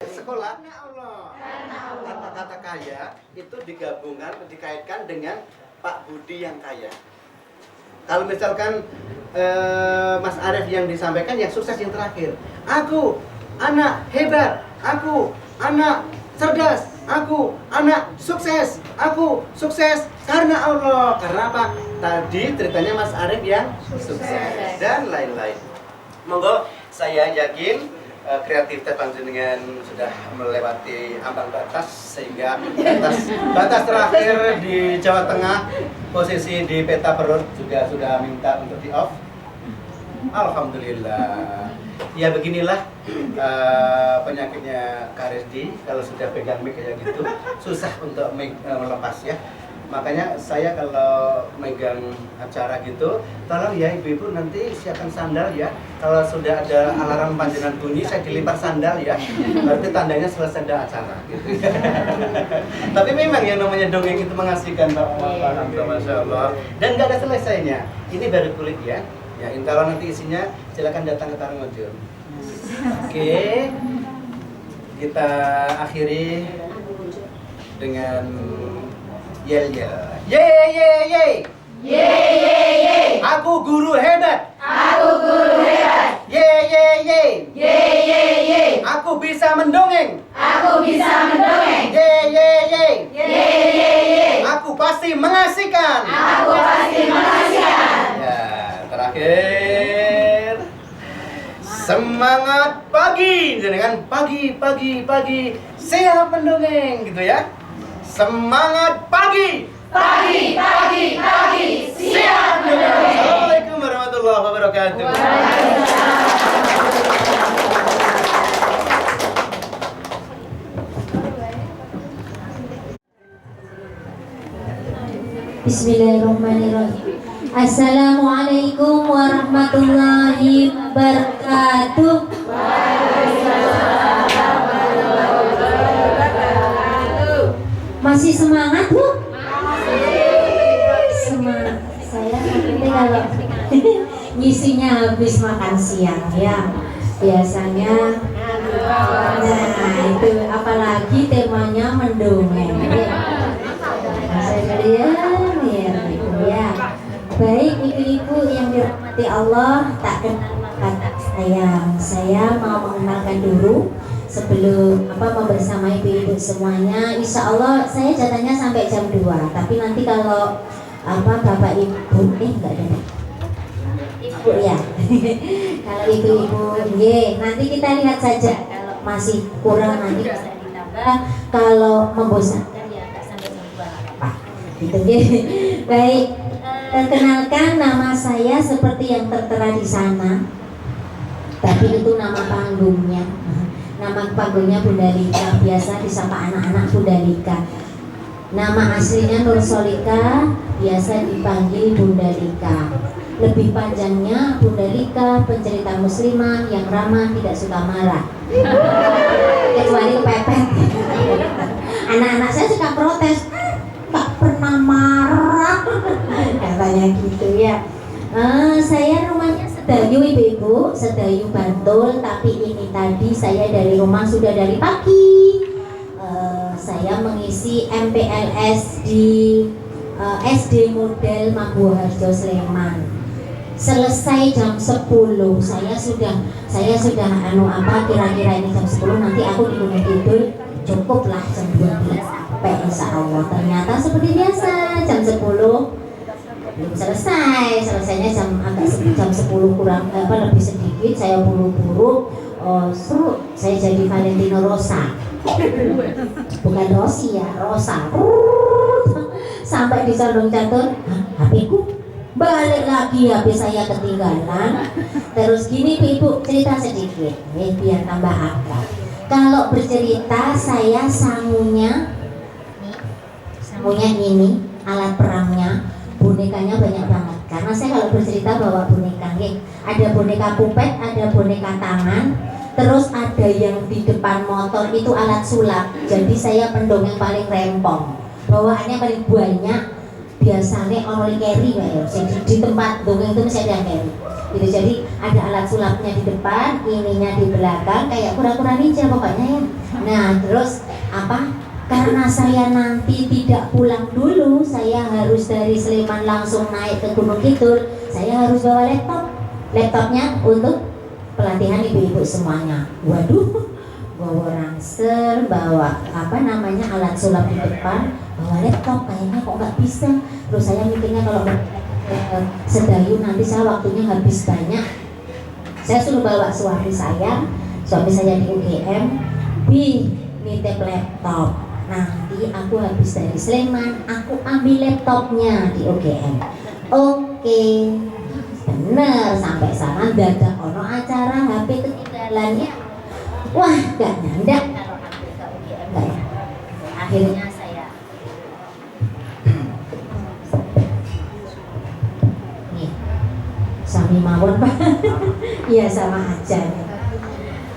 sekolah, kata-kata kaya itu digabungkan, dikaitkan dengan Pak Budi yang kaya. Kalau misalkan Mas Arief yang disampaikan yang sukses yang terakhir, aku anak hebat, aku anak cerdas. aku anak sukses, aku sukses karena Allah. Karena apa? Tadi ceritanya Mas Arif yang sukses dan lain-lain. Monggo, saya yakin kreativitas panjenengan sudah melewati ambang batas, sehingga batas terakhir di Jawa Tengah, posisi di peta perut juga sudah minta untuk di off. Alhamdulillah. Ya beginilah penyakitnya Karisdi, kalau sudah pegang mic kayak gitu susah untuk melepas ya. Makanya saya kalau megang acara gitu, tolong ya ibu-ibu nanti siapkan sandal ya. Kalau sudah ada alarm panjenengan bunyi, saya dilempar sandal ya. Berarti tandanya selesai ada acara gitu. Tapi memang yang namanya dongeng itu mengasihkan, Pak. Masya Allah. Dan nggak ada selesainya. Ini baru kulit ya. Ya, kalau nanti isinya silakan datang ke Tarungojo. Oke. Kita akhiri dengan yel yel. Ye ye ye. Ye ye ye. Aku guru hebat. Aku guru hebat. Ye ye ye. Ye ye ye. Aku bisa mendongeng. Aku bisa mendongeng. Ye ye ye. Ye ye ye. Aku pasti mengasihkan. Aku pasti mengasihkan. Ya, terakhir. Semangat pagi, jangan pagi pagi pagi siap mendongeng gitu ya. Semangat pagi, pagi, pagi, pagi, siap mendongeng. Assalamualaikum warahmatullahi wabarakatuh. Bismillahirrahmanirrahim. Assalamualaikum warahmatullahi wabarakatuh. Masih semangat Bu? Semangat. Saya nanti kalau ngisinya habis makan siang ya. Biasanya nah itu apalagi temanya mendongeng ya. Saya lihat ya. Baik ibu-ibu yang dirahmati Allah, tak kenalkan saya mau mengenalkan dulu sebelum bersama ibu-ibu semuanya. Insya Allah saya jatahnya sampai jam 2. Tapi nanti kalau bapak ibu enggak ada ibu ya. Kalau ibu-ibu nanti kita lihat saja. Kalau masih kurang nanti bisa ditambah. Kalau membosankan ya enggak sampai jam 2 apa gitu ya. Baik, perkenalkan nama saya seperti yang tertera di sana. Tapi itu nama panggungnya. Nama panggungnya Bunda Lika, biasa disapa anak-anak Bunda Lika. Nama aslinya Nur Solika, biasa dipanggil Bunda Lika. Lebih panjangnya Bunda Lika, pencerita muslimah yang ramah, tidak suka marah. Kecuali kepepet. Anak-anak saya suka protes, tak pernah marah, katanya gitu ya. Saya rumahnya Sedayu ibu-ibu, Sedayu Bantul. Tapi ini tadi saya dari rumah sudah dari pagi. Saya mengisi MPLS di SD Model Maguwoharjo Sleman. Selesai jam 10. Saya sudah kira-kira ini jam 10 nanti aku di Gunung Kidul cukuplah jam 12 sampai insya Allah. Ternyata seperti biasa jam 10 belum selesainya jam 10 kurang lebih sedikit. Saya buru-buru seru, saya jadi Valentino Rosa, bukan Rosi ya, Rosa. Sampai di Condong Catur, HP ku balik lagi, HP saya ketinggalan. Terus gini ibu cerita sedikit biar tambah akrab. Kalau bercerita saya sangunya ini alat perangnya, bonekanya banyak banget. Karena saya kalau bercerita bawa boneka, ada boneka pupet, ada boneka tangan, terus ada yang di depan motor itu alat sulap. Jadi saya pendongeng paling rempong, bawaannya paling banyak. Biasanya orang carry ya, di tempat dongeng itu mesti ada yang carry. Gitu, jadi ada alat sulapnya di depan, ininya di belakang, kayak kura-kura ninja pokoknya ya. Nah terus karena saya nanti tidak pulang dulu, saya harus dari Sleman langsung naik ke Gunung Kidul. Saya harus bawa laptopnya untuk pelatihan ibu-ibu semuanya. Waduh, bawa ransel, bawa apa namanya alat sulap di depan, bawa laptop, kayaknya kok nggak bisa. Terus saya mikirnya kalau sedayu nanti saya waktunya habis banyak. Saya suruh bawa suami saya di UGM, nitip laptop. Nanti aku habis dari Sleman, aku ambil laptopnya di UGM. Oke, bener, sampai sana dadak ono acara HP ketinggalannya. Wah, gak nyandak kalau ambil ke UGM gak ya. Akhirnya saya nih sami mawon Pak. Iya sama aja.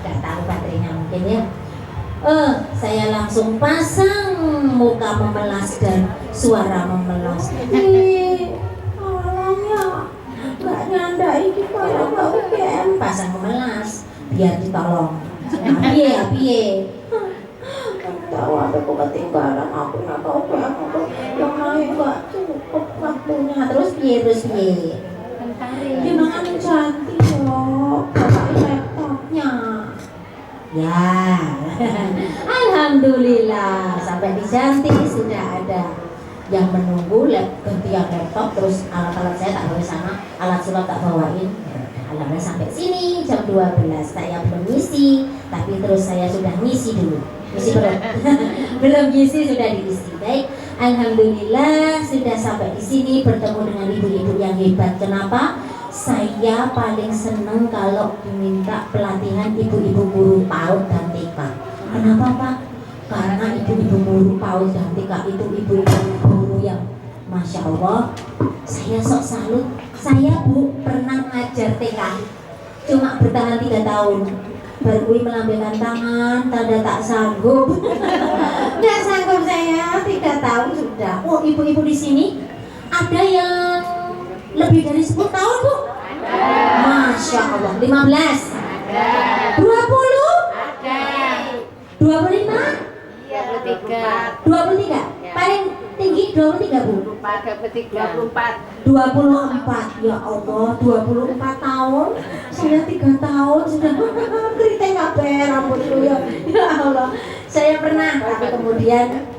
Gak tahu baterainya mungkin ya. Saya langsung pasang muka memelas dan suara memelas. Orangnya gak nyandai kita kalau UGM, pasang memelas biar ditolong. Piye. Tahu aku ketinggalan, aku nggak tahu aku yang lain nggak cukup waktunya. Terus piye. Gimana cantik loh, bapak laptopnya. Ya, alhamdulillah sampai di Janti sudah ada yang menunggu gantian laptop, terus alat-alat saya tak bawa sana, alat sulap tak bawain. Alhamdulillah sampai sini jam 12 saya belum ngisi, tapi terus saya sudah ngisi dulu. Ngisi belum ngisi sudah diisi. Baik, alhamdulillah sudah sampai di sini bertemu dengan ibu-ibu yang hebat. Kenapa? Saya paling seneng kalau diminta pelatihan ibu-ibu guru PAUD dan TK. Kenapa Pak? Karena ibu-ibu guru PAUD dan TK itu ibu-ibu guru yang Masya Allah, saya sok salut. Saya Bu pernah ngajar TK, cuma bertahan 3 tahun. Baru melambaikan tangan, tanda tak sanggup. Nggak sanggup saya, 3 tahun sudah. Oh, ibu-ibu di sini ada yang lebih dari 10 tahun Bu? Masya Allah. 15? Ada. 20? Ada. 25? 23. 23? Paling tinggi 23 Bu? 24. 24. Ya Allah, 24 tahun. Saya 3 tahun sudah keriting kabeh rambutku ya. Ya Allah. Saya pernah, tapi kemudian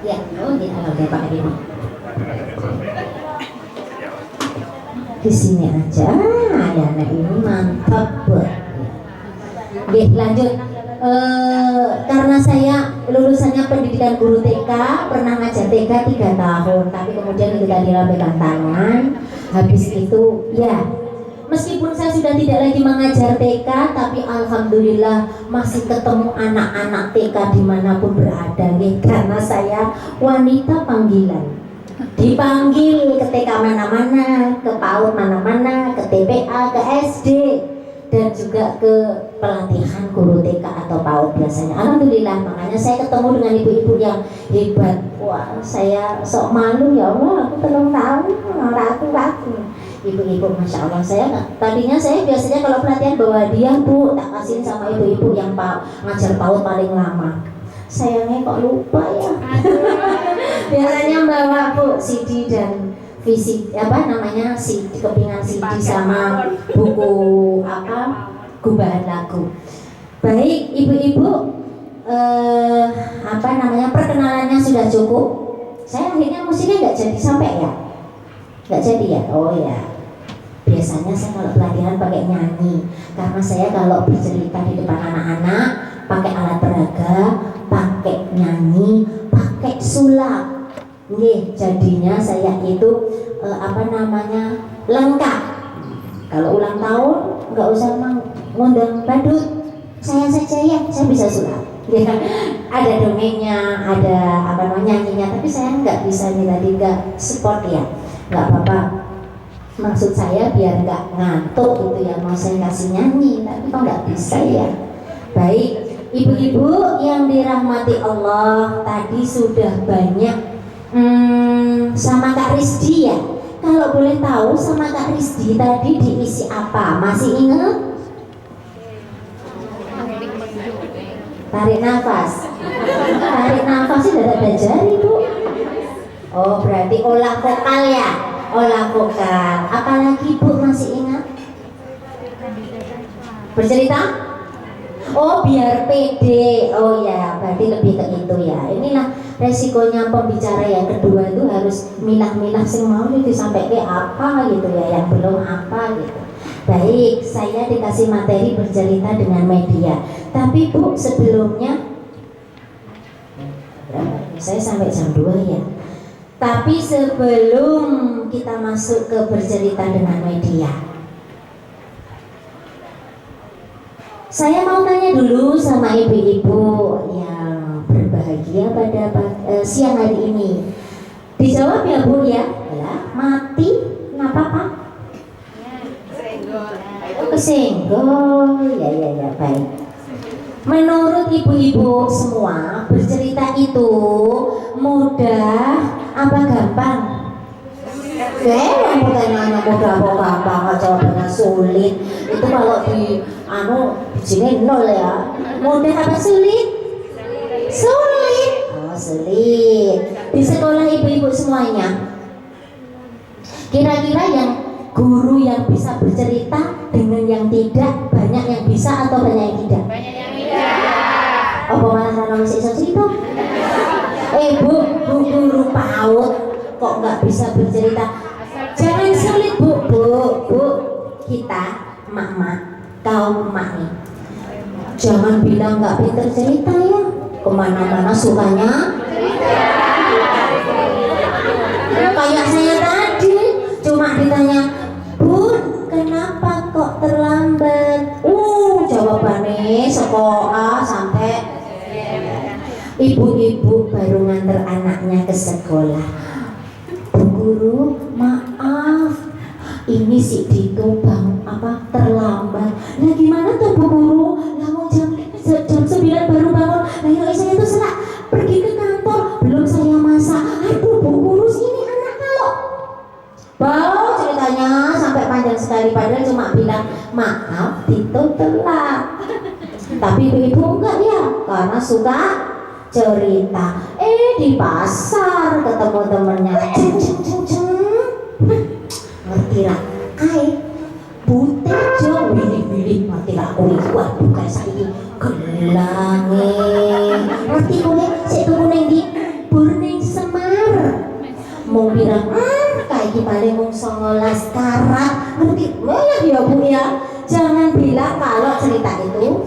ya, oke pakai ini. Di sini aja. Ya, anak ini mantap Bu. Oke, lanjut. Karena saya lulusannya pendidikan guru TK, pernah ngajar TK 3 tahun, tapi kemudian kita dilambaikan tangan. Habis itu ya, meskipun saya sudah tidak lagi mengajar TK, tapi alhamdulillah masih ketemu anak-anak TK dimanapun berada nih, karena saya wanita panggilan. Dipanggil ke TK mana-mana, ke PAUD mana-mana, ke TPA, ke SD, dan juga ke pelatihan guru TK atau PAUD biasanya. Alhamdulillah, makanya saya ketemu dengan ibu-ibu yang hebat. Wah, saya sok malu ya Allah, aku belum tahu ratu. Ibu-ibu, Masya Allah, tadinya saya biasanya kalau pelatihan bawa hadiah Bu, tak kasihin sama ibu-ibu yang ngajar PAUD paling lama. Sayangnya kok lupa ya. Biasanya bawa Bu CD dan visi kepingan CD sama buku gubahan lagu. Baik ibu-ibu, perkenalannya sudah cukup. Saya akhirnya musiknya nggak jadi sampai ya, nggak jadi ya. Oh ya, biasanya saya kalau pelatihan pakai nyanyi, karena saya kalau bercerita di depan anak-anak pakai alat peraga, pakai nyanyi, pakai sulap. Nih, jadinya saya itu lengkap. Kalau ulang tahun nggak usah ngundang badut, saya saja ya, saya bisa sulap. Ya, ada dongengnya, ada nyanyinya, tapi saya nggak bisa nih tadi nggak sport ya, nggak apa-apa. Maksud saya biar nggak ngantuk gitu ya, mau saya kasih nyanyi, tapi kok nggak bisa ya. Baik, ibu-ibu yang dirahmati Allah, tadi sudah banyak sama Kak Rizdi ya. Kalau boleh tahu sama Kak Rizdi tadi diisi apa? Masih ingat? Tarik nafas. Tarik nafas sudah ada jari Bu. Oh berarti olah vokal ya. Olah vokal. Apalagi Bu masih ingat? Bercerita? Oh, biar pede. Oh ya, berarti lebih ke itu ya. Inilah resikonya pembicara yang kedua itu harus milah-milah sing mau itu sampai ke apa gitu ya, yang belum apa gitu. Baik, saya dikasih materi bercerita dengan media. Tapi Bu, sebelumnya saya sampai jam 2 ya. Tapi sebelum kita masuk ke bercerita dengan media, saya mau tanya dulu sama ibu-ibu yang berbahagia pada siang hari ini. Dijawab ya Bu ya. Ya, mati kenapa Pak? Kesenggol. Ya, baik. Menurut ibu-ibu semua, bercerita itu mudah apa gampang? Bukan hanya mudah apa gampang, jawabannya sulit. Itu kalau di sini 0 ya. Mudah apa sulit? Sulit. Oh, sulit. Di sekolah ibu-ibu semuanya, kira-kira yang guru yang bisa bercerita dengan yang tidak, banyak yang bisa atau banyak yang tidak? Banyak yang tidak. Oh, malah kalau masih bisa cerita? Bu guru PAUD kok nggak bisa bercerita? Jangan sulit Bu. Kita emak-emak, kaum emak nih, jangan bilang nggak pinter cerita ya. Kemana-mana sukanya kayak saya tadi, cuma ditanya, Bun, kenapa kok terlambat? Jawabannya sekolah sampai ibu-ibu baru nganter anaknya ke sekolah. Bu guru, maaf, ini si Dito terlambat. Nah gimana tuh Bu guru? Lah mau jam 9 baru bangun. Nah yuk saya tuh selak pergi ke kantor, belum saya masak. Aduh Bu guru, sini anak kalau bau ceritanya sampai panjang sekali, padahal cuma bilang maaf Dito telat. Tapi ibu enggak ya, karena suka cerita. Di pasar ketemu temennya, ngerti lah, butejo wilih-wilih mati lah kuwi kuat bukan saiki gelange. Ngerti kowe sik tuku ning ndi? Burning Semar. Mau bilang kayak paling mung 19 karat. Ngerti? Ya Bu ya. Jangan bilang kalau cerita itu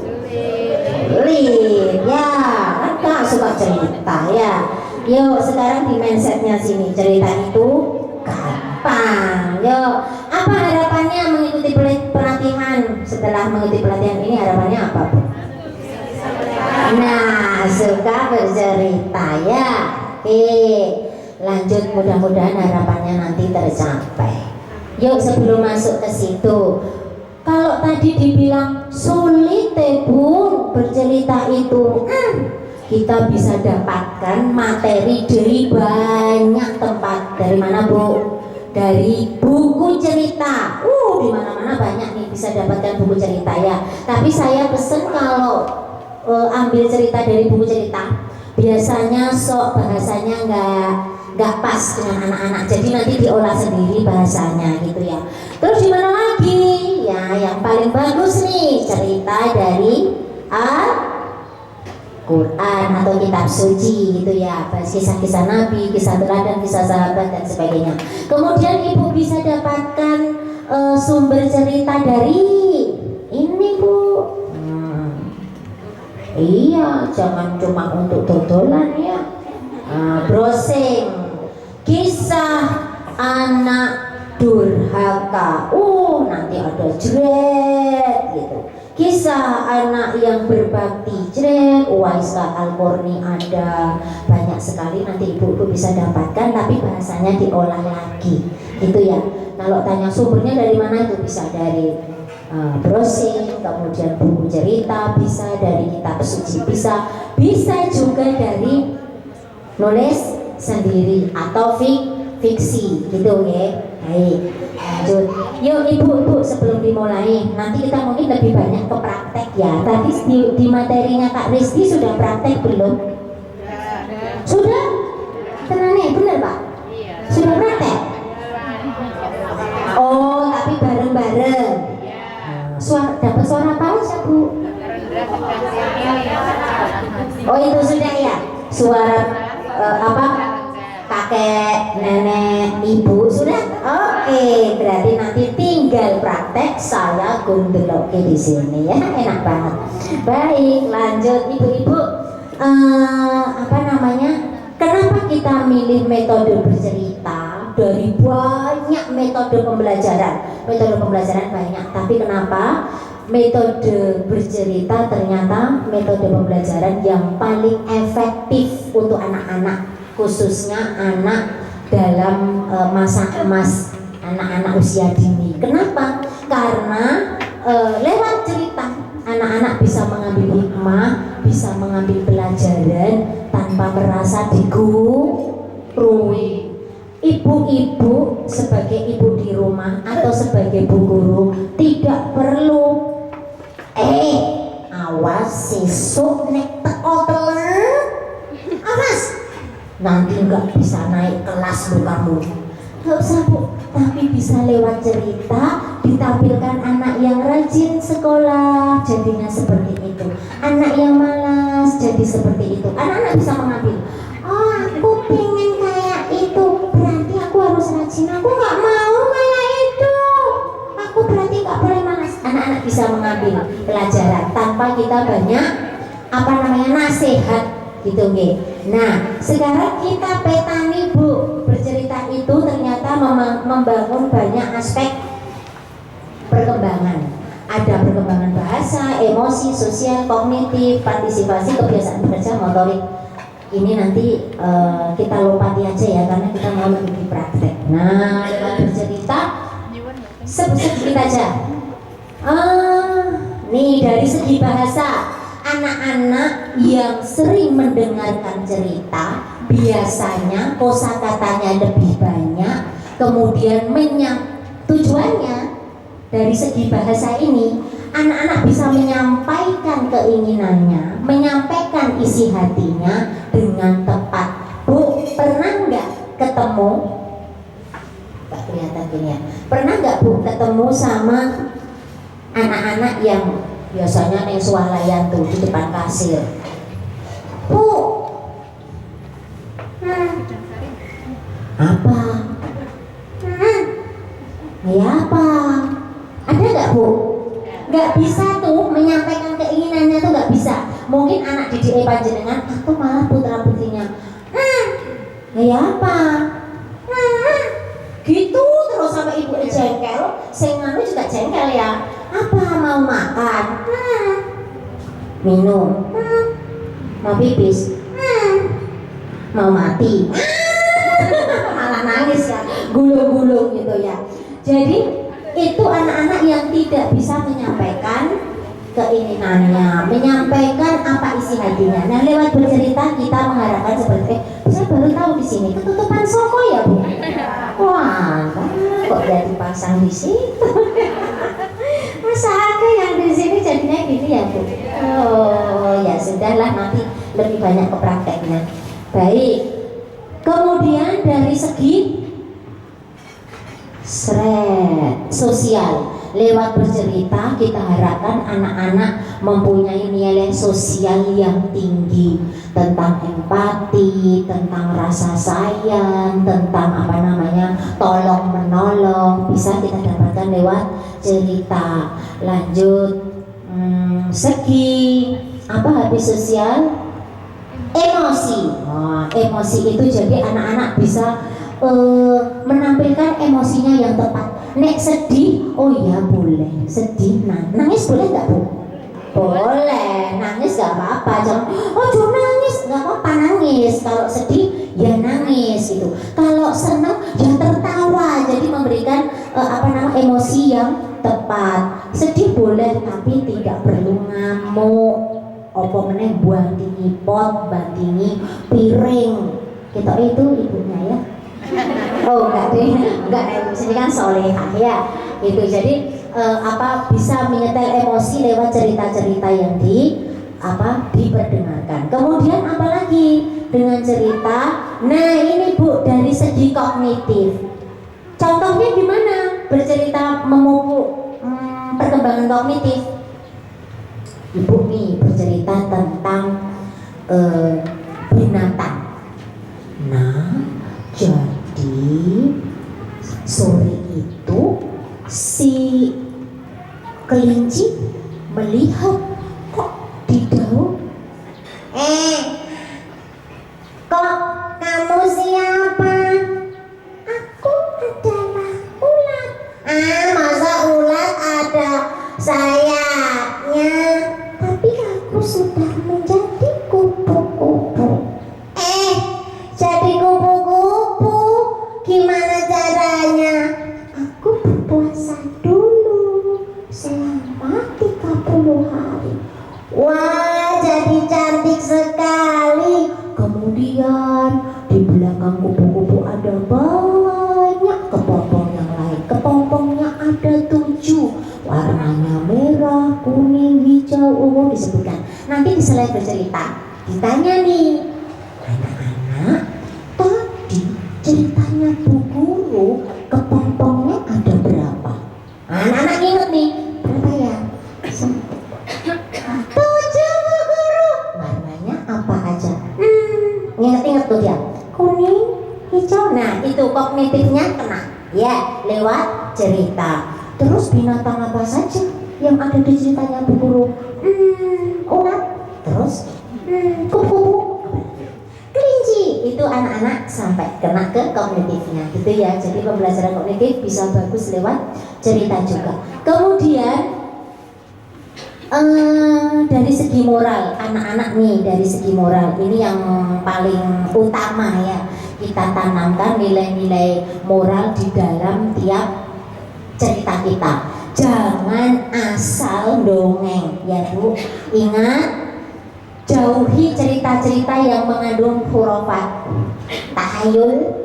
sulit ya, kan gak suka cerita ya. Yuk sekarang di mindsetnya sini, cerita itu gampang. Yuk, apa harapannya mengikuti pelatihan? Setelah mengikuti pelatihan ini harapannya apa Bu? Nah, suka bercerita ya. Lanjut, mudah-mudahan harapannya nanti tercapai. Yuk sebelum masuk ke situ, kalau tadi dibilang sulit Bu bercerita itu, kita bisa dapatkan materi dari banyak tempat. Dari mana Bu? Dari buku cerita. Di mana-mana banyak nih bisa dapatkan buku cerita ya. Tapi saya pesen kalau ambil cerita dari buku cerita, biasanya bahasanya nggak pas dengan anak-anak. Jadi nanti diolah sendiri bahasanya gitu ya. Terus di mana lagi? Ya, yang paling bagus nih cerita dari Al-Quran atau kitab suci gitu ya, kisah-kisah Nabi, kisah teladan, kisah sahabat dan sebagainya. Kemudian ibu bisa dapatkan sumber cerita dari ini Bu. Iya, jangan cuma untuk dodolan ya. Browsing kisah anak durhaka. Nanti ada jret gitu. Kisah anak yang berbakti jret. Uwaiska Al-Qarni ada banyak sekali, nanti ibu-ibu bisa dapatkan, tapi bahasanya diolah lagi gitu ya. Kalau tanya sumbernya dari mana, itu bisa dari browsing, kemudian buku cerita, bisa dari kitab suci, bisa juga dari nulis sendiri atau fiksi gitu ya. Baik, lanjut. Yuk ibu-ibu sebelum dimulai, nanti kita mungkin lebih banyak ke praktek ya. Tadi di materinya Kak Rizky sudah praktek belum? Sudah? Tenang nih, bener Pak? Sudah praktek? Tapi bareng-bareng. Dapat suara paus ya Bu? Oh itu sudah ya, suara apa? Kakek, nenek, ibu sudah. Oke, berarti nanti tinggal praktek saya gundeloke di sini ya, enak banget. Baik, lanjut ibu-ibu. Apa namanya? Kenapa kita milih metode bercerita dari banyak metode pembelajaran? Metode pembelajaran banyak, tapi kenapa metode bercerita ternyata metode pembelajaran yang paling efektif untuk anak-anak, khususnya anak dalam masa emas, anak-anak usia dini. Kenapa? Karena lewat cerita anak-anak bisa mengambil hikmah, bisa mengambil pelajaran tanpa merasa digurui. Ibu-ibu sebagai ibu di rumah atau sebagai bu guru tidak perlu awas sesuk nek teko telat, awas nanti nggak bisa naik kelas lu kamu. Nggak usah bu, tapi bisa lewat cerita ditampilkan anak yang rajin sekolah jadinya seperti itu, anak yang malas jadi seperti itu. Anak-anak bisa mengambil, oh aku pengen kayak itu, berarti aku harus rajin. Aku nggak mau kayak itu, aku berarti nggak boleh malas. Anak-anak bisa mengambil pelajaran tanpa kita banyak apa namanya nasihat gitu nggih. Nah, sekarang kita petani Bu, bercerita itu ternyata membangun banyak aspek perkembangan. Ada perkembangan bahasa, emosi, sosial, kognitif, partisipasi, kebiasaan bekerja, motorik. Ini nanti kita lompati aja ya karena kita mau lebih praktek. Nah, lewat bercerita sedikit aja. Nih dari segi bahasa, anak-anak yang sering mendengarkan cerita biasanya kosakatanya lebih banyak, kemudian tujuannya dari segi bahasa ini anak-anak bisa menyampaikan keinginannya, menyampaikan isi hatinya dengan tepat. Bu, pernah nggak ketemu? Nggak kelihatan gini ya. Pernah nggak Bu ketemu sama anak-anak yang biasanya nih swalayan tuh di depan kasir? Bu, apa? Ya apa? Ada nggak Bu? Nggak bisa tuh menyampaikan keinginannya tuh nggak bisa. Mungkin anak didik panjenengan atau malah putra putrinya. Ya apa? Gitu terus sama ibu jengkel, sing anu juga jengkel ya. Apa mau makan? Minum? Mau pipis? Mau mati? Malah nangis ya, gulung-gulung gitu ya. Jadi itu anak-anak yang tidak bisa menyampaikan keinginannya, menyampaikan apa isi hatinya. Nah, lewat bercerita kita mengharapkan seperti saya baru tahu di sini ketutupan soko ya Bu. Wah, kok udah dipasang di situ. Masa ada yang di sini jadinya gitu ya Bu? Oh ya sudahlah, nanti lebih banyak ke prakteknya. Baik. Kemudian dari segi sosial, lewat bercerita kita harapkan anak-anak mempunyai nilai sosial yang tinggi tentang empati, tentang rasa sayang, tentang apa namanya tolong menolong, bisa kita dapatkan lewat cerita. Lanjut segi apa habis sosial, emosi. Emosi itu jadi anak-anak bisa menampilkan emosinya yang tepat. Nek sedih, oh iya boleh sedih. Nangis boleh nggak Bu? Boleh, nangis nggak apa-apa. Jangan, oh jangan nangis, nggak apa-apa nangis. Kalau sedih ya nangis gitu. Kalau senang ya tertawa. Jadi memberikan emosi yang tepat. Sedih boleh, tapi tidak perlu ngamuk. Opo meneh bantingi pot, bantingi piring. Kita itu ibunya ya. Oh enggak deh, enggak, sini kan solehah ya. Itu jadi bisa menyetel emosi lewat cerita-cerita yang diperdengarkan. Kemudian apalagi dengan cerita. Nah ini Bu dari segi kognitif. Contohnya gimana bercerita memupuk perkembangan kognitif? Ibu nih bercerita tentang binatang. Nah, jadi sore itu si kelinci melihat kok di daun. Kok kamu siapa? Aku adalah ulat. Masa ulat ada sayapnya? Tapi aku sudah menjadi kupu-kupu. Jadi kupu-kupu gimana caranya? Aku berpuasa dulu selama 30 hari. Wah, jadi cantik sekali. Kemudian di belakang kupu-kupu ada banyak kepompong yang lain. Kepompongnya ada 7, warnanya merah, kuning, hijau, ungu disebutkan. Nanti di slide bercerita ditanya nih, anak-anak, tadi ceritanya Bu Guru kepompongnya ada berapa? Anak-anak inget nih, berapa ya? 7 Bu Guru. Warnanya apa aja? Ingat-ingat tuh dia, kuning, hijau. Nah itu kognitifnya kena ya lewat cerita. Terus binatang apa saja yang ada di ceritanya Bu Guru? Ulat. Terus kupu-kupu, kelinci. Itu anak-anak sampai kena ke kognitifnya gitu ya. Jadi pembelajaran kognitif bisa bagus lewat cerita juga. Kemudian dari segi moral, anak-anak nih, dari segi moral ini yang paling utama ya, kita tanamkan nilai-nilai moral di dalam tiap cerita kita. Jangan asal dongeng ya Bu. Ingat, jauhi cerita-cerita yang mengandung hurufat tahayul,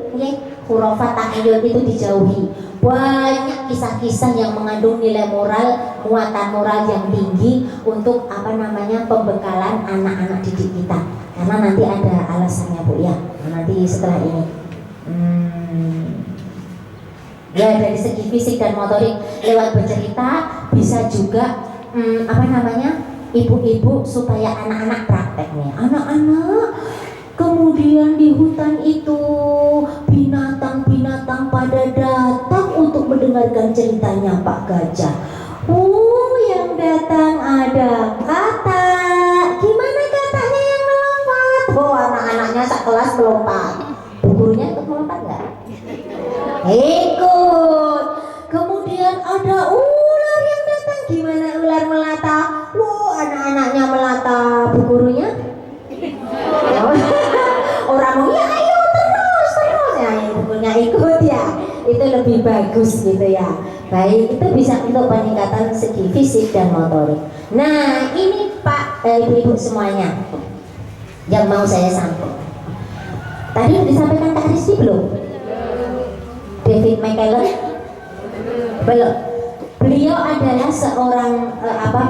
hurufat tahayul itu dijauhi. Banyak kisah-kisah yang mengandung nilai moral, muatan moral yang tinggi untuk pembekalan anak-anak didik kita. Karena nanti ada alasannya Bu ya. Nanti setelah ini. Ya dari segi fisik dan motorik lewat bercerita bisa juga ibu-ibu supaya anak-anak praktek nih. Anak-anak, kemudian di hutan itu binatang-binatang pada datang untuk mendengarkan ceritanya Pak Gajah. Yang datang ada katak. Gimana kataknya yang melompat? Anak-anaknya sekelas melompat. Bu gurunya ikut melompat nggak? Ikut. Kemudian ada ular yang datang. Gimana ular melata? Anak-anaknya melata. Bu gurunya? Orang mau ya ayo terus ya, bukunya ikut ya, itu lebih bagus gitu ya. Baik, itu bisa untuk peningkatan segi fisik dan motorik. Nah ini Pak Ibu-ibu semuanya yang mau saya sampaikan. Tadi disampaikan Kak Rizky belum? David McKellen belum. Beliau adalah seorang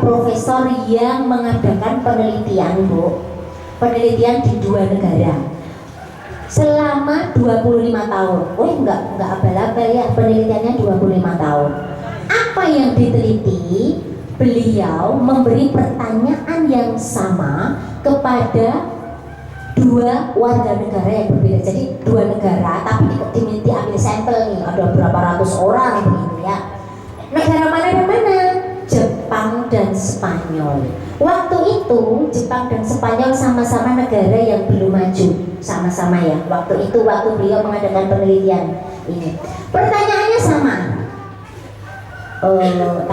profesor yang mengadakan penelitian Bu. Penelitian di 2 negara selama 25 tahun. Enggak abal-abal ya, penelitiannya 25 tahun. Apa yang diteliti? Beliau memberi pertanyaan yang sama kepada 2 warga negara yang berbeda. Jadi 2 negara tapi diambil sampel nih, ada berapa ratus orang begitu ya. Negara mana dan mana? Jepang dan Spanyol. Waktu itu Jepang dan Spanyol sama-sama negara yang belum maju, sama-sama ya. Waktu itu waktu beliau mengadakan penelitian ini. Pertanyaannya sama.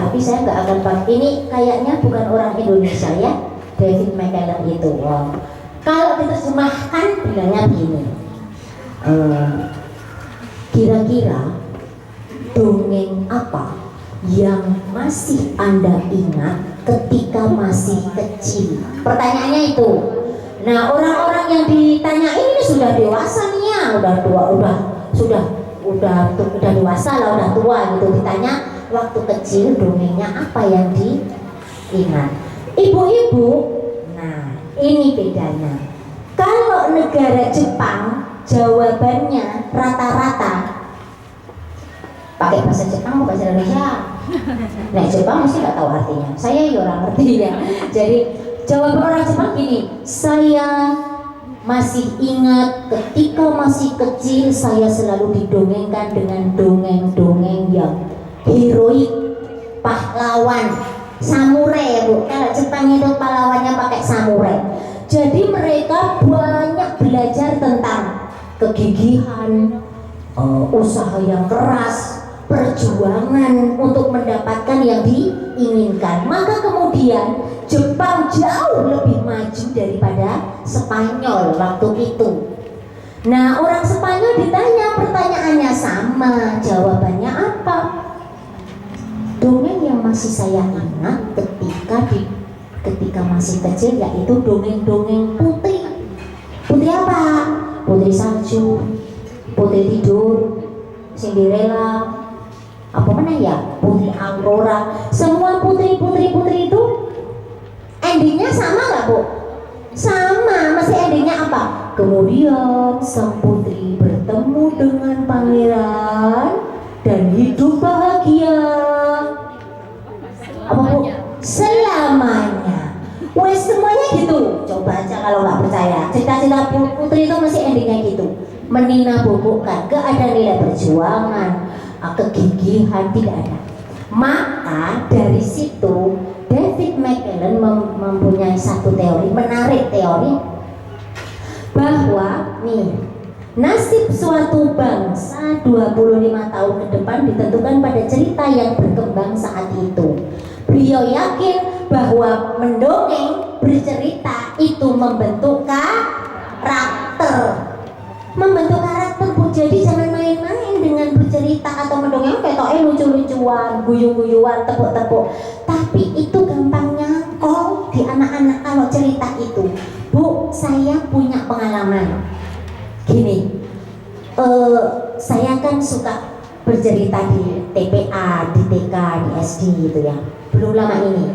Tapi saya nggak akan pakai. Ini kayaknya bukan orang Indonesia ya, David McKellen itu. Kalau diterjemahkan bilangnya begini. Kira-kira dongeng apa yang masih Anda ingat ketika masih kecil? Pertanyaannya itu. Nah, orang-orang yang ditanya ini sudah dewasa nih ya, udah dewasa lah, udah tua gitu. Ditanya waktu kecil dongengnya apa yang diingat? Ibu-ibu, nah ini bedanya. Kalau negara Jepang jawabannya rata-rata pakai bahasa Jepang atau bahasa Indonesia. Nah Jepang mesti nggak tahu artinya. Saya ya orang ngerti ya. Jadi Jawaban orang Jepang gini, saya masih ingat ketika masih kecil saya selalu didongengkan dengan dongeng-dongeng yang heroik, pahlawan, samurai ya Bu. Kalau Jepang itu pahlawannya pakai samurai. Jadi mereka banyak belajar tentang kegigihan, usaha yang keras, perjuangan untuk mendapatkan yang diinginkan. Maka kemudian Jepang jauh lebih maju daripada Spanyol waktu itu. Nah, orang Spanyol ditanya, pertanyaannya sama, jawabannya apa? Dongeng yang masih saya ingat ketika masih kecil yaitu dongeng-dongeng putri. Putri apa? Putri salju, putri tidur, Cinderella, apa mana ya? Putri Aurora. Semua putri itu endingnya sama nggak Bu? Sama, masih endingnya apa? Kemudian sang putri bertemu dengan pangeran dan hidup bahagia. Apa Bu? Selamanya. Wes semuanya gitu. Coba aja kalau nggak percaya. Cerita-cerita putri itu masih endingnya gitu. Meninabobokan, gak ada nilai perjuangan, kegigihan, tidak ada. Maka dari situ David McClellan mempunyai satu teori, menarik teori bahwa nih nasib suatu bangsa 25 tahun ke depan ditentukan pada cerita yang berkembang saat itu. Beliau yakin bahwa mendongeng, bercerita itu membentuk karakter. Bu. Jadi jangan main-main dengan bercerita atau mendongeng kayak lucu-lucuan, guyu-guyuan, tepuk-tepuk. Tapi itu gampang nyangkol di anak-anak kalau cerita itu. Bu, saya punya pengalaman. Gini, saya kan suka bercerita di TPA, di TK, di SD gitu ya. Belum lama ini,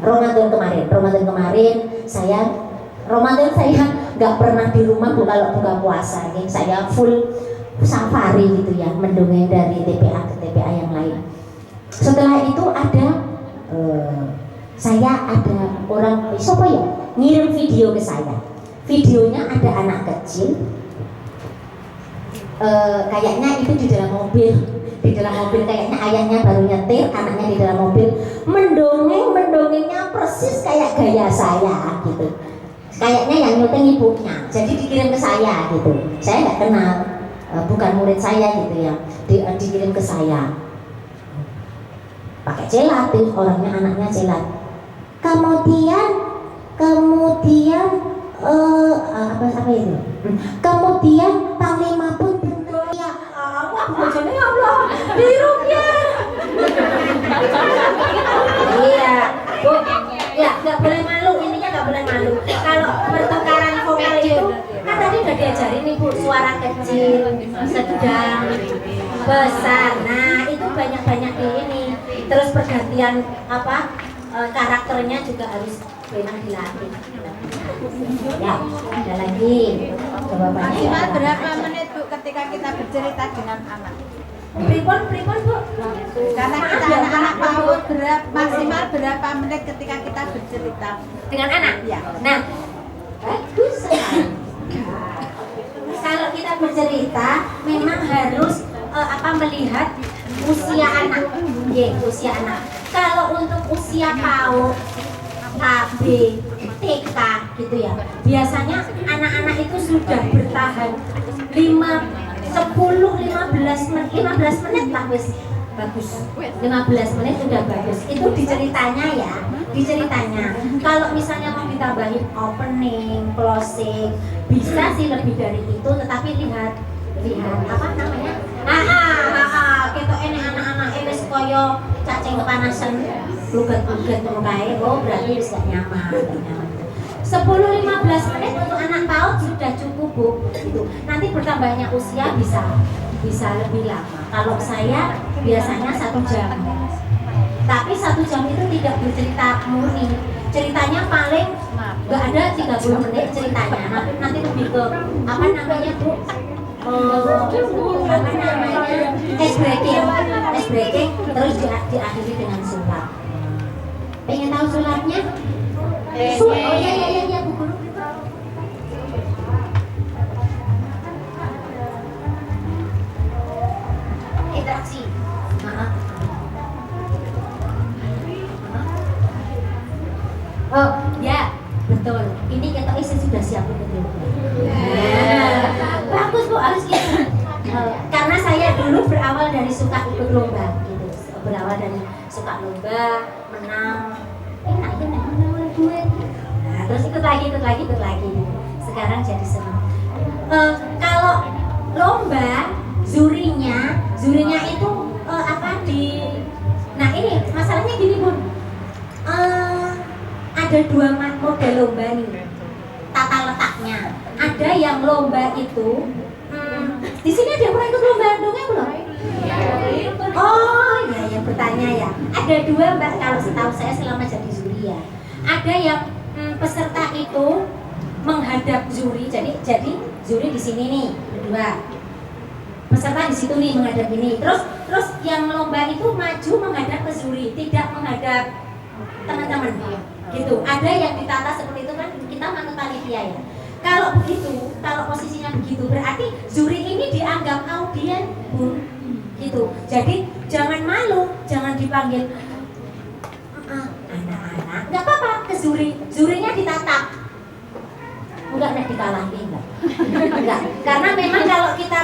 Ramadan kemarin saya nggak pernah di rumah Bu kalau buka puasa, gitu. Saya full safari gitu ya, mendongeng dari TPA ke TPA yang lain. Setelah itu saya ada orang siapa ya ngirim video ke saya. Videonya ada anak kecil, kayaknya itu di dalam mobil kayaknya ayahnya baru nyetir, anaknya di dalam mobil mendongengnya persis kayak gaya saya gitu. Kayaknya yang nyuting ibunya, jadi dikirim ke saya gitu. Saya nggak kenal, bukan murid saya gitu ya, dikirim ke saya. Pakai celat tuh, orangnya anaknya celat. Kemudian apa itu? Kemudian Panglima pun ya Allah, bojone ya Allah, dirupnya. Iya, Bu. Ya, nggak boleh malu, intinya nggak boleh malu. Kalau pertukaran vokal itu kan tadi udah diajarin nih Bu, suara kecil, sedang, besar. Nah, itu banyak-banyak di ini. Terus pergantian karakternya juga harus benar dilatih. Ya, ada lagi jawabannya. Maksimal berapa menit Bu ketika kita bercerita dengan anak? Pripon Bu? Karena kita anak-anak PAUD maksimal berapa menit ketika kita bercerita dengan anak? Ya. Nah, bagus sekali. Kalau kita bercerita memang harus melihat usia anak. Usia anak. Kalau untuk usia PAUD, KB, TK gitu ya. Biasanya anak-anak itu sudah bertahan 15 menit lah wis bagus. 15 menit sudah bagus. Itu diceritanya ya. Kalau misalnya mau ditambahin opening, closing, bisa sih lebih dari itu, tetapi lihat apa namanya? Ketok enek anak-anak wis koyo cacing kepanasan, lugat-lugat ngono kae. Oh, berarti wis gak nyaman. 10-15 menit untuk anak PAUD sudah cukup Bu. Gitu. Nanti bertambahnya usia bisa lebih lama. Kalau saya biasanya 1 jam. Tapi 1 jam itu tidak bercerita murni. Ceritanya paling nggak ada 30 menit ceritanya. Nanti lebih ke apa namanya Bu? Ice breaking terus diakhiri dengan sulap. Pengen tahu sulapnya? Oh iya Bu Guru. Interaksi. Oh ya, betul. Ini kita isi sudah siap betul. Bagus Bu, harus gitu. Karena saya dulu berawal dari suka ikut lomba gitu. Berawal dari suka lomba, menang. Enak menang duit. Nah, terus ikut lagi. Sekarang jadi senang. Kalau lomba, jurinya itu apa di? Nah ini masalahnya gini Bun. Ada dua model lomba nih, tata letaknya. Ada yang lomba itu, di sini ada yang pernah ikut lomba dongeng belum? Oh ya bertanya ya. Ada dua Mbak, kalau setahu saya selama jadi juri ya. Ada yang peserta itu menghadap juri, jadi juri di sini nih berdua, peserta di situ nih menghadap ini. Terus yang lomba itu maju menghadap ke juri, tidak menghadap teman-teman gitu. Ada yang ditata seperti itu kan, kita manut panitia ya. Kalau begitu, kalau posisinya begitu berarti juri ini dianggap audien Bun gitu. Jadi jangan malu, jangan dipanggil anak-anak, nggak apa-apa ke jurinya ditatap. Enggak dikalahin enggak. Karena memang kalau kita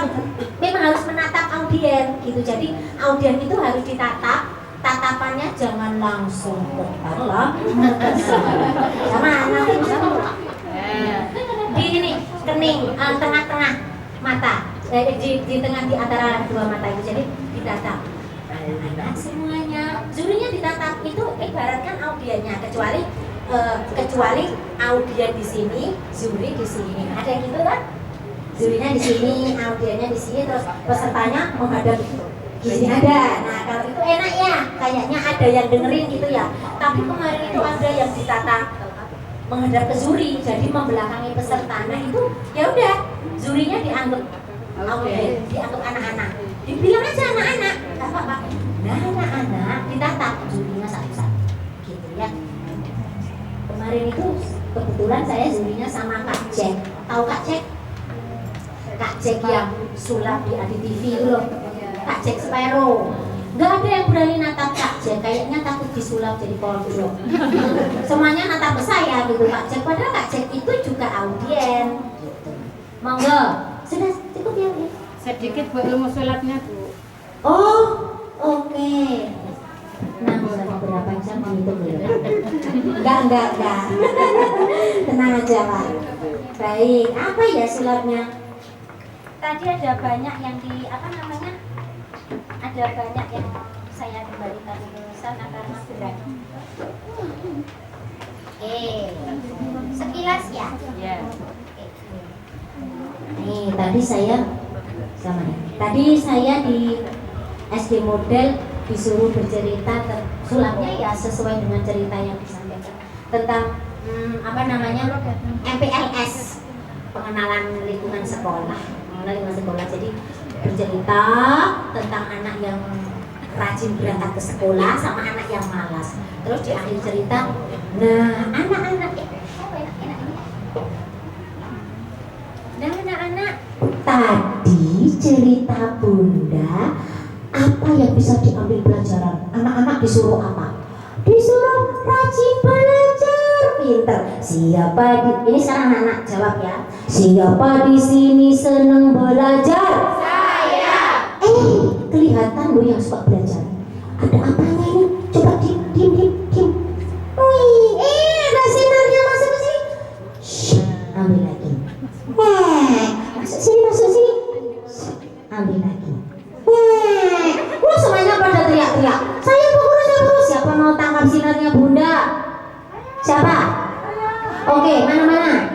memang harus menatap audien gitu. Jadi audien itu harus ditatap. Tatapannya jangan langsung kepala sama anak di ini kening tengah-tengah mata di tengah di antara dua mata itu, jadi ditatap anak semuanya, jurinya ditatap. Itu ibaratkan audiennya, kecuali audien di sini, juri di sini, ada yang gitu kan, jurinya di sini, audiennya di sini, terus pesertanya menghadap di sini ada. Nah kalau itu enak ya, kayaknya ada yang dengerin gitu ya. Tapi kemarin itu ada yang ditata menghadap ke juri, jadi membelakangi peserta. Nah itu ya udah, jurinya dianggap dianggap anak-anak. Dibilang aja anak-anak, nggak apa-apa. Nah anak-anak ditatap, jurinya satu-satu, gitu ya. Kemarin itu kebetulan saya jurinya sama Kak Jack. Tahu Kak Jack? Kak Jack yang sulap di ADTV itu loh. Kak Jack Sparrow. Nggak ada yang berani natap Kak Jack, kayaknya takut disulap jadi polblok. Semuanya natap ke saya gitu Kak Jack, padahal Kak Jack itu juga audien gitu. Monggo, sudah cukup ya Bu? Sedikit buat ilmu sulapnya Bu. Oh, oke. Nah, berapa jam itu belum? Enggak. Tenang aja Pak. Baik, apa ya sulapnya? Tadi ada banyak yang apa namanya? Ada banyak yang saya kembalikan lulusan karena berat. Sekilas ya. Nih tadi saya di SD model disuruh bercerita sulapnya ya sesuai dengan cerita yang disampaikan tentang apa namanya MPLS, pengenalan lingkungan sekolah. Jadi bercerita tentang anak yang rajin berangkat ke sekolah sama anak yang malas. Terus di akhir cerita, nah anak-anak tadi cerita Bunda, apa yang bisa diambil pelajaran? Anak-anak disuruh apa? Disuruh rajin belajar, pinter. Siapa ini sekarang anak-anak jawab ya. Siapa di sini senang belajar? Saya. Kelihatan lo yang suka belajar. Ada apanya ini? Coba diam. Wih, ada sinarnya masuk ke sini. Shh, ambil lagi. Masuk sini. Ambil lagi. Semuanya pada teriak-teriak. Saya guru. Siapa mau tangkap sinarnya Bunda? Siapa? Oke, mana?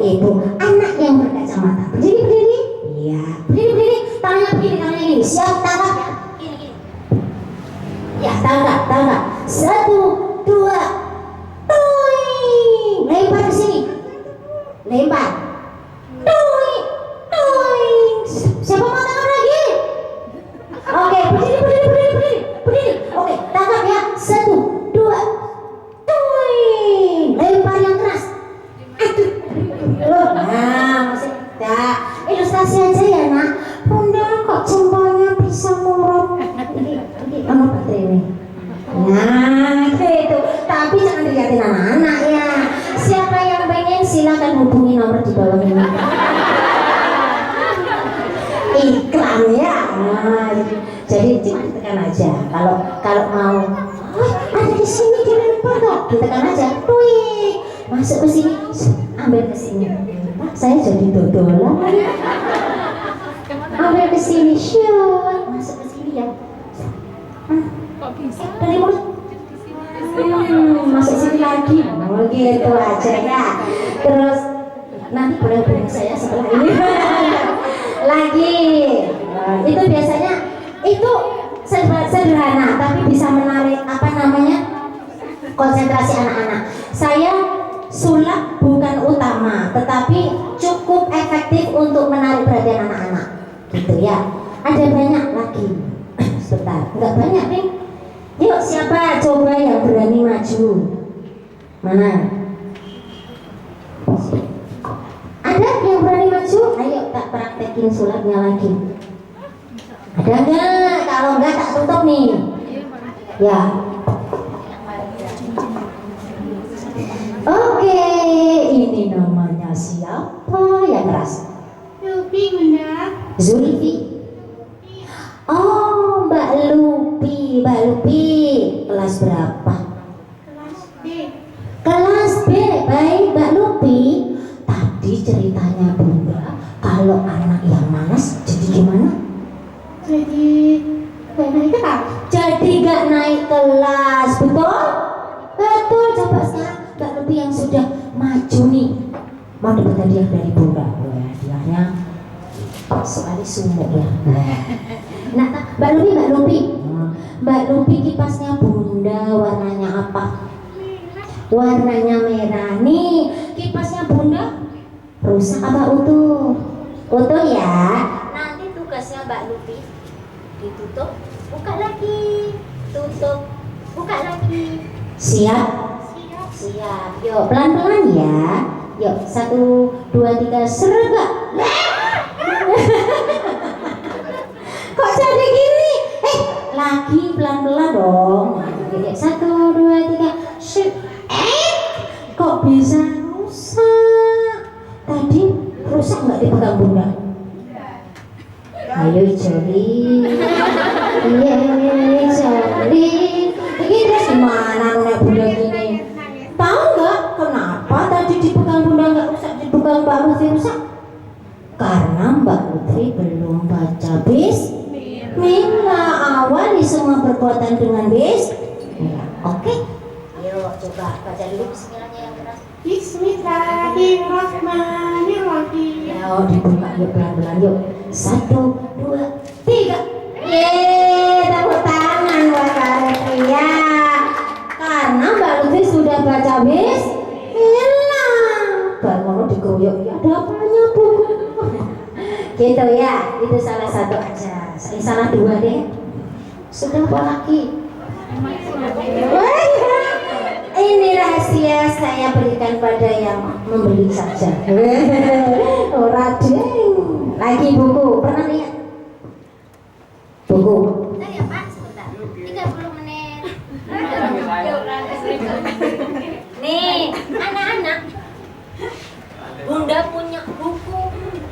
Ibu. Anak yang berkacamata. Berdiri. Iya. Berdiri. Tangannya begini. Siap tangkap ya. Gini. Ya, tangkap. 1, 2. Tuing. Lempar ke sini. Lempar. Tuing. Siapa mau tangkap lagi? Oke, berdiri. Oke, tangkap ya. 1, 2. Tuing. silakan hubungi nomor di bawah ini. Iklan ya. Nah, jadi tekan aja. Kalau mau, ada di sini di depan kok, ditekan aja. Wih, masuk ke sini, ambil ke sini. Pak, saya jadi dodolan. Ambil ke sini, syut, masuk ke sini ya. Kok bisa? Dari mulut. Masuk sini lagi. Oh gitu aja ya. Terus nanti boleh hubungi saya setelah ini. Lagi. Nah, itu biasanya itu sederhana tapi bisa menarik konsentrasi anak-anak. Saya sulap bukan utama, tetapi cukup efektif untuk menarik perhatian anak-anak. Gitu ya. Ada banyak lagi. Sebentar, enggak banyak nih. Yuk, siapa coba yang berani maju? Mana? Ada yang berani maju? Ayo tak praktekin sulapnya lagi. Ada enggak? Kalau enggak tak tutup nih. Ya. Oke, ini namanya siapa yang keras? Lupi, Bunda. Zulfi. Oh, Mbak Lupi. Kelas berapa? Kelas B. Kelas B. Baik, Mbak Lupi. Tadi ceritanya Bunda, kalau anak yang malas jadi gimana? Jadi gak naik kelas. Jadi gak naik kelas, betul? Betul, coba sekarang Mbak Lupi yang sudah maju nih, mau dapat hadiah dari Bunda. Wah, hadiahnya sekali sumuk ya. Nah, Mbak Lupi kipasnya Bunda warnanya apa? Warnanya merah. Nih, kipasnya Bunda rusak apa utuh? Utuh ya. Nanti tugasnya Mbak Lupi ditutup, buka lagi, tutup, buka lagi. Siap? Siap. Yuk, pelan-pelan ya. Yuk, 1, 2, 3, sergak. Kok jadi gini? Lagi pelan-pelan dong. 1, 2, 3, shoot. Kok bisa rusak? Tadi rusak nggak dipegang Bunda? Ayo Joli. Iya Joli. Ini terus gimana nek Bunda gini? Tahu nggak kenapa tadi dipegang Bunda nggak rusak, dipegang Mbak Lutfi rusak? Karena Mbak Lutfi belum baca Bismillah. Awali semua perbuatan dengan Bismillah. Oke? Ayo coba baca dulu Bismillahnya yang keras. Bismillahirrahmanirrahim. Ayo dibuka yuk pelan-pelan yuk. 1, 2, 3. Yeay, tepuk tangan buat Mbak Lutfi ya. Karena Mbak Lutfi sudah baca Bismillah. Baru mau dikeroyok, ya ada apanya Bu? Gitu ya, itu salah satu aja. Ini salah 2 deh. Sudah apa lagi? Ini rahasia saya berikan pada yang membeli saja. Ora deng. Lagi buku, pernah lihat? Buku. Bentar ya Pak, sebentar. 30 menit. Nih, anak-anak. Bunda punya buku,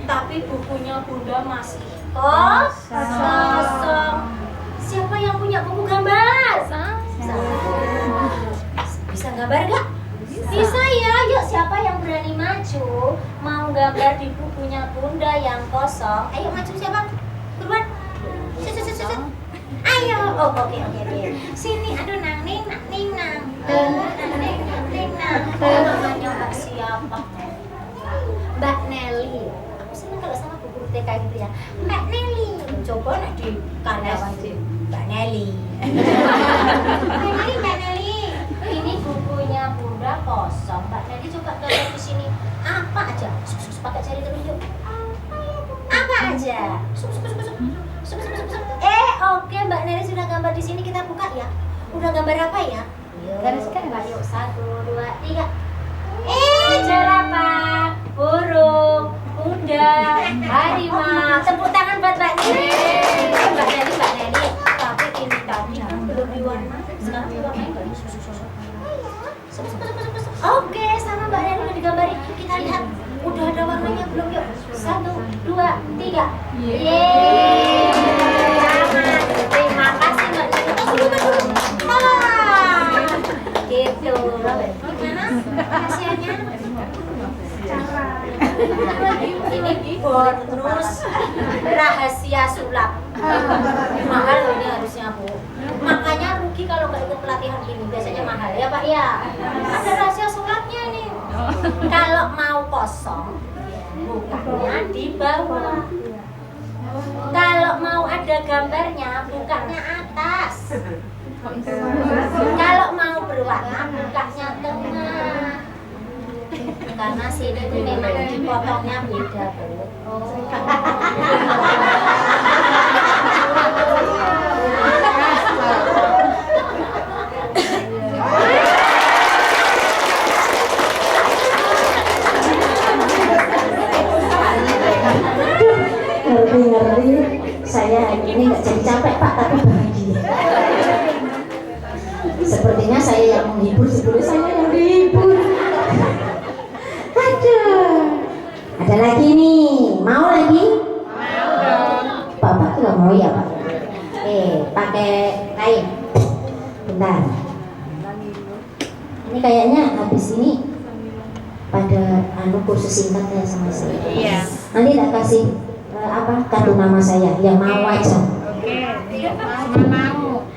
tapi bukunya Bunda masih kosong. Siapa yang punya buku gambar? Bisa gambar gak? Bisa ya. Yuk, siapa yang berani maju mau gambar di bukunya Bunda yang kosong? Ayo maju siapa? Buruan. Ayo. Oh, oke. Sini, aduh nang ning nang. Namanya Mbak siapa? Mbak Nelly. Aku seneng kalau sama buku TK gitu ya. Mbak Nelly. Coba nak di karyawan Mbak Nelly. Mbak Nelly. Ini bukunya Bunda kosong. Mbak Nelly coba gambar di sini. Apa aja? Pakai jari telunjuk. Apa aja? Oke, Mbak Nelly sudah gambar di sini. Kita buka ya. Udah gambar apa ya? Gariskan Mbak. Yuk, 1, 2, 3. Jerapah, burung, kuda, harimau. Tepuk tangan buat Mbak Nelly. Mbak Nelly. Tapi ini tadi belum diwarna. Sekarang diwarnain bagus. Oke, sama Mbak Nelly udah digambari. Kita lihat 3. Yeay. Selamat. Terima kasih Mbak Nini. Gitu. Gimana kasihannya? Ini bonus rahasia sulap. Mahal loh ini harusnya Bu. Makanya rugi kalau nggak ikut pelatihan ini. Biasanya mahal ya Pak ya. Ada rahasia sulapnya nih. Kalau mau kosong, bukanya di bawah. Kalau mau ada gambarnya, bukanya atas. Kalau mau berwarna, bukanya tengah. Karena sini tuh memang dipotongnya beda Bu. Ngeri-ngeri saya hari ini nggak jadi capek Pak, tapi bahagia. Sepertinya saya yang menghibur, sebelumnya saya yang dihibur. Aduh, ada lagi nih, mau lagi? Mau dong. Bapak juga mau ya Pak? Pakai kain. Bentar. Ini kayaknya habis ini pada kursus singkatnya sama saya. Iya. Nanti tak kasih kartu nama saya yang mau aja. Oke, mau.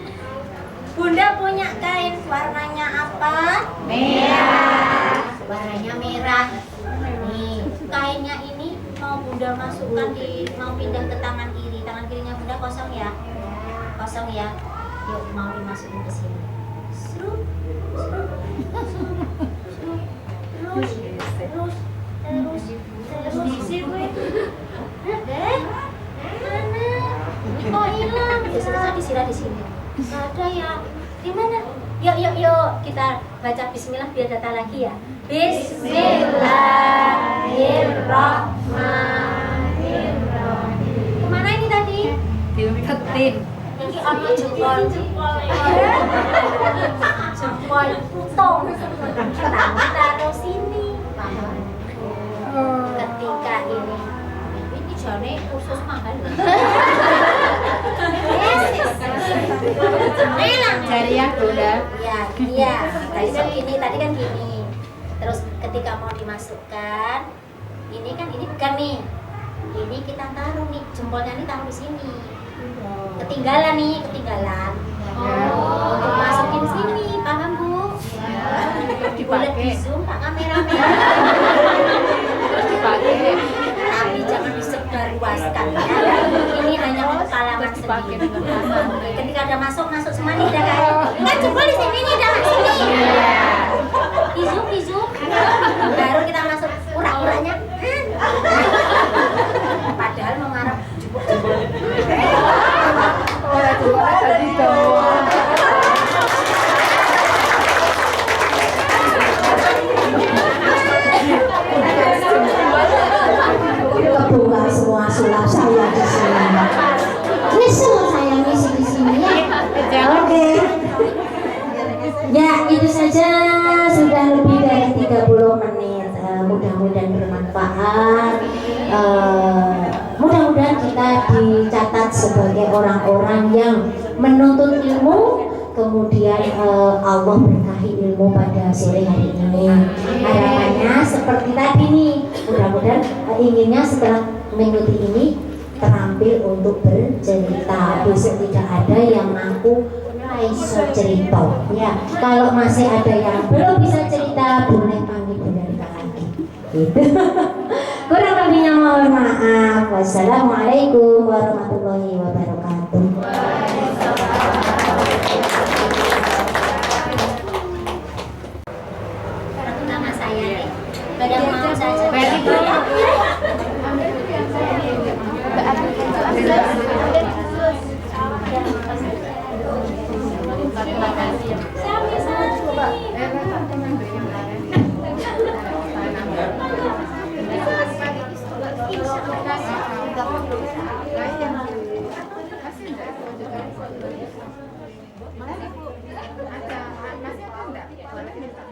Bunda punya kain warnanya apa? Merah. Warnanya merah. Nih, kainnya ini mau Bunda masukkan mau pindah ke tangan kiri. Tangan kirinya Bunda kosong ya? Kosong ya. Yuk, mau dimasukin ke sini. Terus. Mana? Kok hilang? Biasanya disiram di sini. Nggak ada ya. Gimana? Yuk kita baca Bismillah biar data lagi ya. Bismillahirrahmanirrahim. Kemana ini tadi? Diketin. Ini apa jempol putung. Tangan taruh sini. Ketika ini jane khusus mahal. Jariah Bunda. Iya. Tadi kan gini. Terus ketika mau dimasukkan, ini bukan nih. Ini kita taruh nih, jempolnya nih taruh di sini. Ketinggalan. Untuk masukin sini, paham Bu? Boleh di zoom Pak kameramen. Dipakai. Tapi jangan disebarluaskan ya. Ini hanya untuk kalangan sendiri. Ketika ada masuk semua nih udah kayak kan jempol di sini nih udah masuk nih. Di zoom. Baru kita masuk pura-puranya. Padahal mau ngarep jempol. Orang tua tadi doang. Kebongkar semua sulap saya di sini. Nyesel saya ngisi di sini ya. Oke. Ya, itu saja, sudah lebih dari 30 menit. Mudah-mudahan bermanfaat. Mudah-mudahan kita dicatat sebagai orang-orang yang menuntut ilmu, kemudian Allah berkahi ilmu pada sore hari ini. Harapannya seperti tadi nih, mudah-mudahan inginnya setelah mengikuti ini terampil untuk bercerita. Besok tidak ada yang ngaku bisa cerita ya. Kalau masih ada yang belum bisa cerita, boleh panggil Bunda Rika lagi gitu. Kurang lebihnya mohon maaf. Wassalamualaikum warahmatullahi wabarakatuh. Nama saya nih. Badan mau saja. Masih ada enggak? Boleh minta.